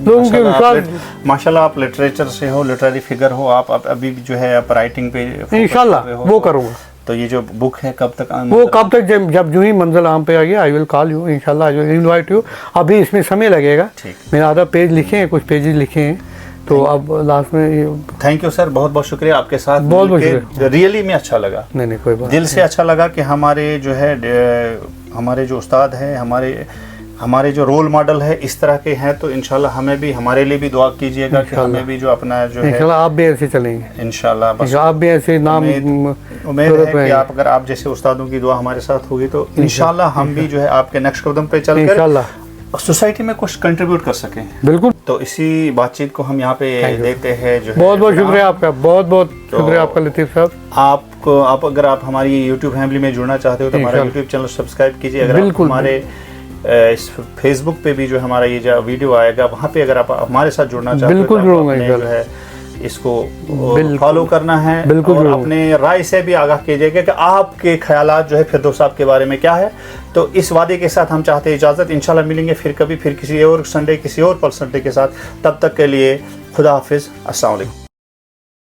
लोगों के विश्वास, माशाल्लाह आप लिटरेचर से हो, लिटरेरी फिगर हो, आप अभी भी जो है आप राइटिंग पे इंशाल्लाह वो करूँगा। तो ये जो बुक है कब तक वो कब तक जब जो ही मंजिल आम पे आ गया, आई विल कॉल यू इंशाल्लाह, आई विल इनवाइट यू। अभी इसमें समय लगेगा, मैंने आधा पेज लिखे हैं, कुछ पेजेस लिखे हैं, तो अब लास्ट में। थैंक यू सर, बहुत बहुत शुक्रिया, आपके साथ बहुत शुक्रिया, रियली में अच्छा लगा। नहीं कोई बात, दिल से अच्छा लगा कि हमारे जो है हमारे जो उस्ताद हैं, हमारे जो रोल मॉडल है इस तरह के हैं, तो इंशाल्लाह हमें भी, हमारे लिए भी दुआ कीजिएगा कि हमें भी जो अपना जो है इंशाल्लाह आप भी ऐसे चलेंगे, इंशाल्लाह। बस आप भी ऐसे नाम, उम्मीद है कि आप अगर आप जैसे उस्तादों की दुआ हमारे साथ होगी तो इंशाल्लाह हम भी जो है आपके नक्श कदम पे चलकर सोसाइटी में कुछ कंट्रीब्यूट कर सकें। बिल्कुल। तो इसी बातचीत को हम यहाँ पे देते हैं जो बहुत बहुत शुक्रिया आपका, बहुत बहुत शुक्रिया आपका लतीफ़ साहब। आपको अगर आप हमारी यूट्यूब फैमिली में जुड़ना चाहते हो तो हमारा यूट्यूब चैनल सब्सक्राइब कीजिए। अगर आप हमारे इस फेसबुक पे भी जो हमारा ये जो वीडियो आएगा वहाँ पे अगर आप हमारे साथ जुड़ना चाहते हो तो जो है इसको फॉलो करना है, और अपने राय से भी आगाह कीजिएगा कि आपके ख्यालात जो है फिरदौस साहब के बारे में क्या है। तो इस वादे के साथ हम चाहते हैं इजाज़त, इंशाल्लाह मिलेंगे फिर कभी, फिर किसी और संडे, किसी और संडे के साथ। तब तक के लिए खुदा हाफिज़, अस्सलाम वालेकुम।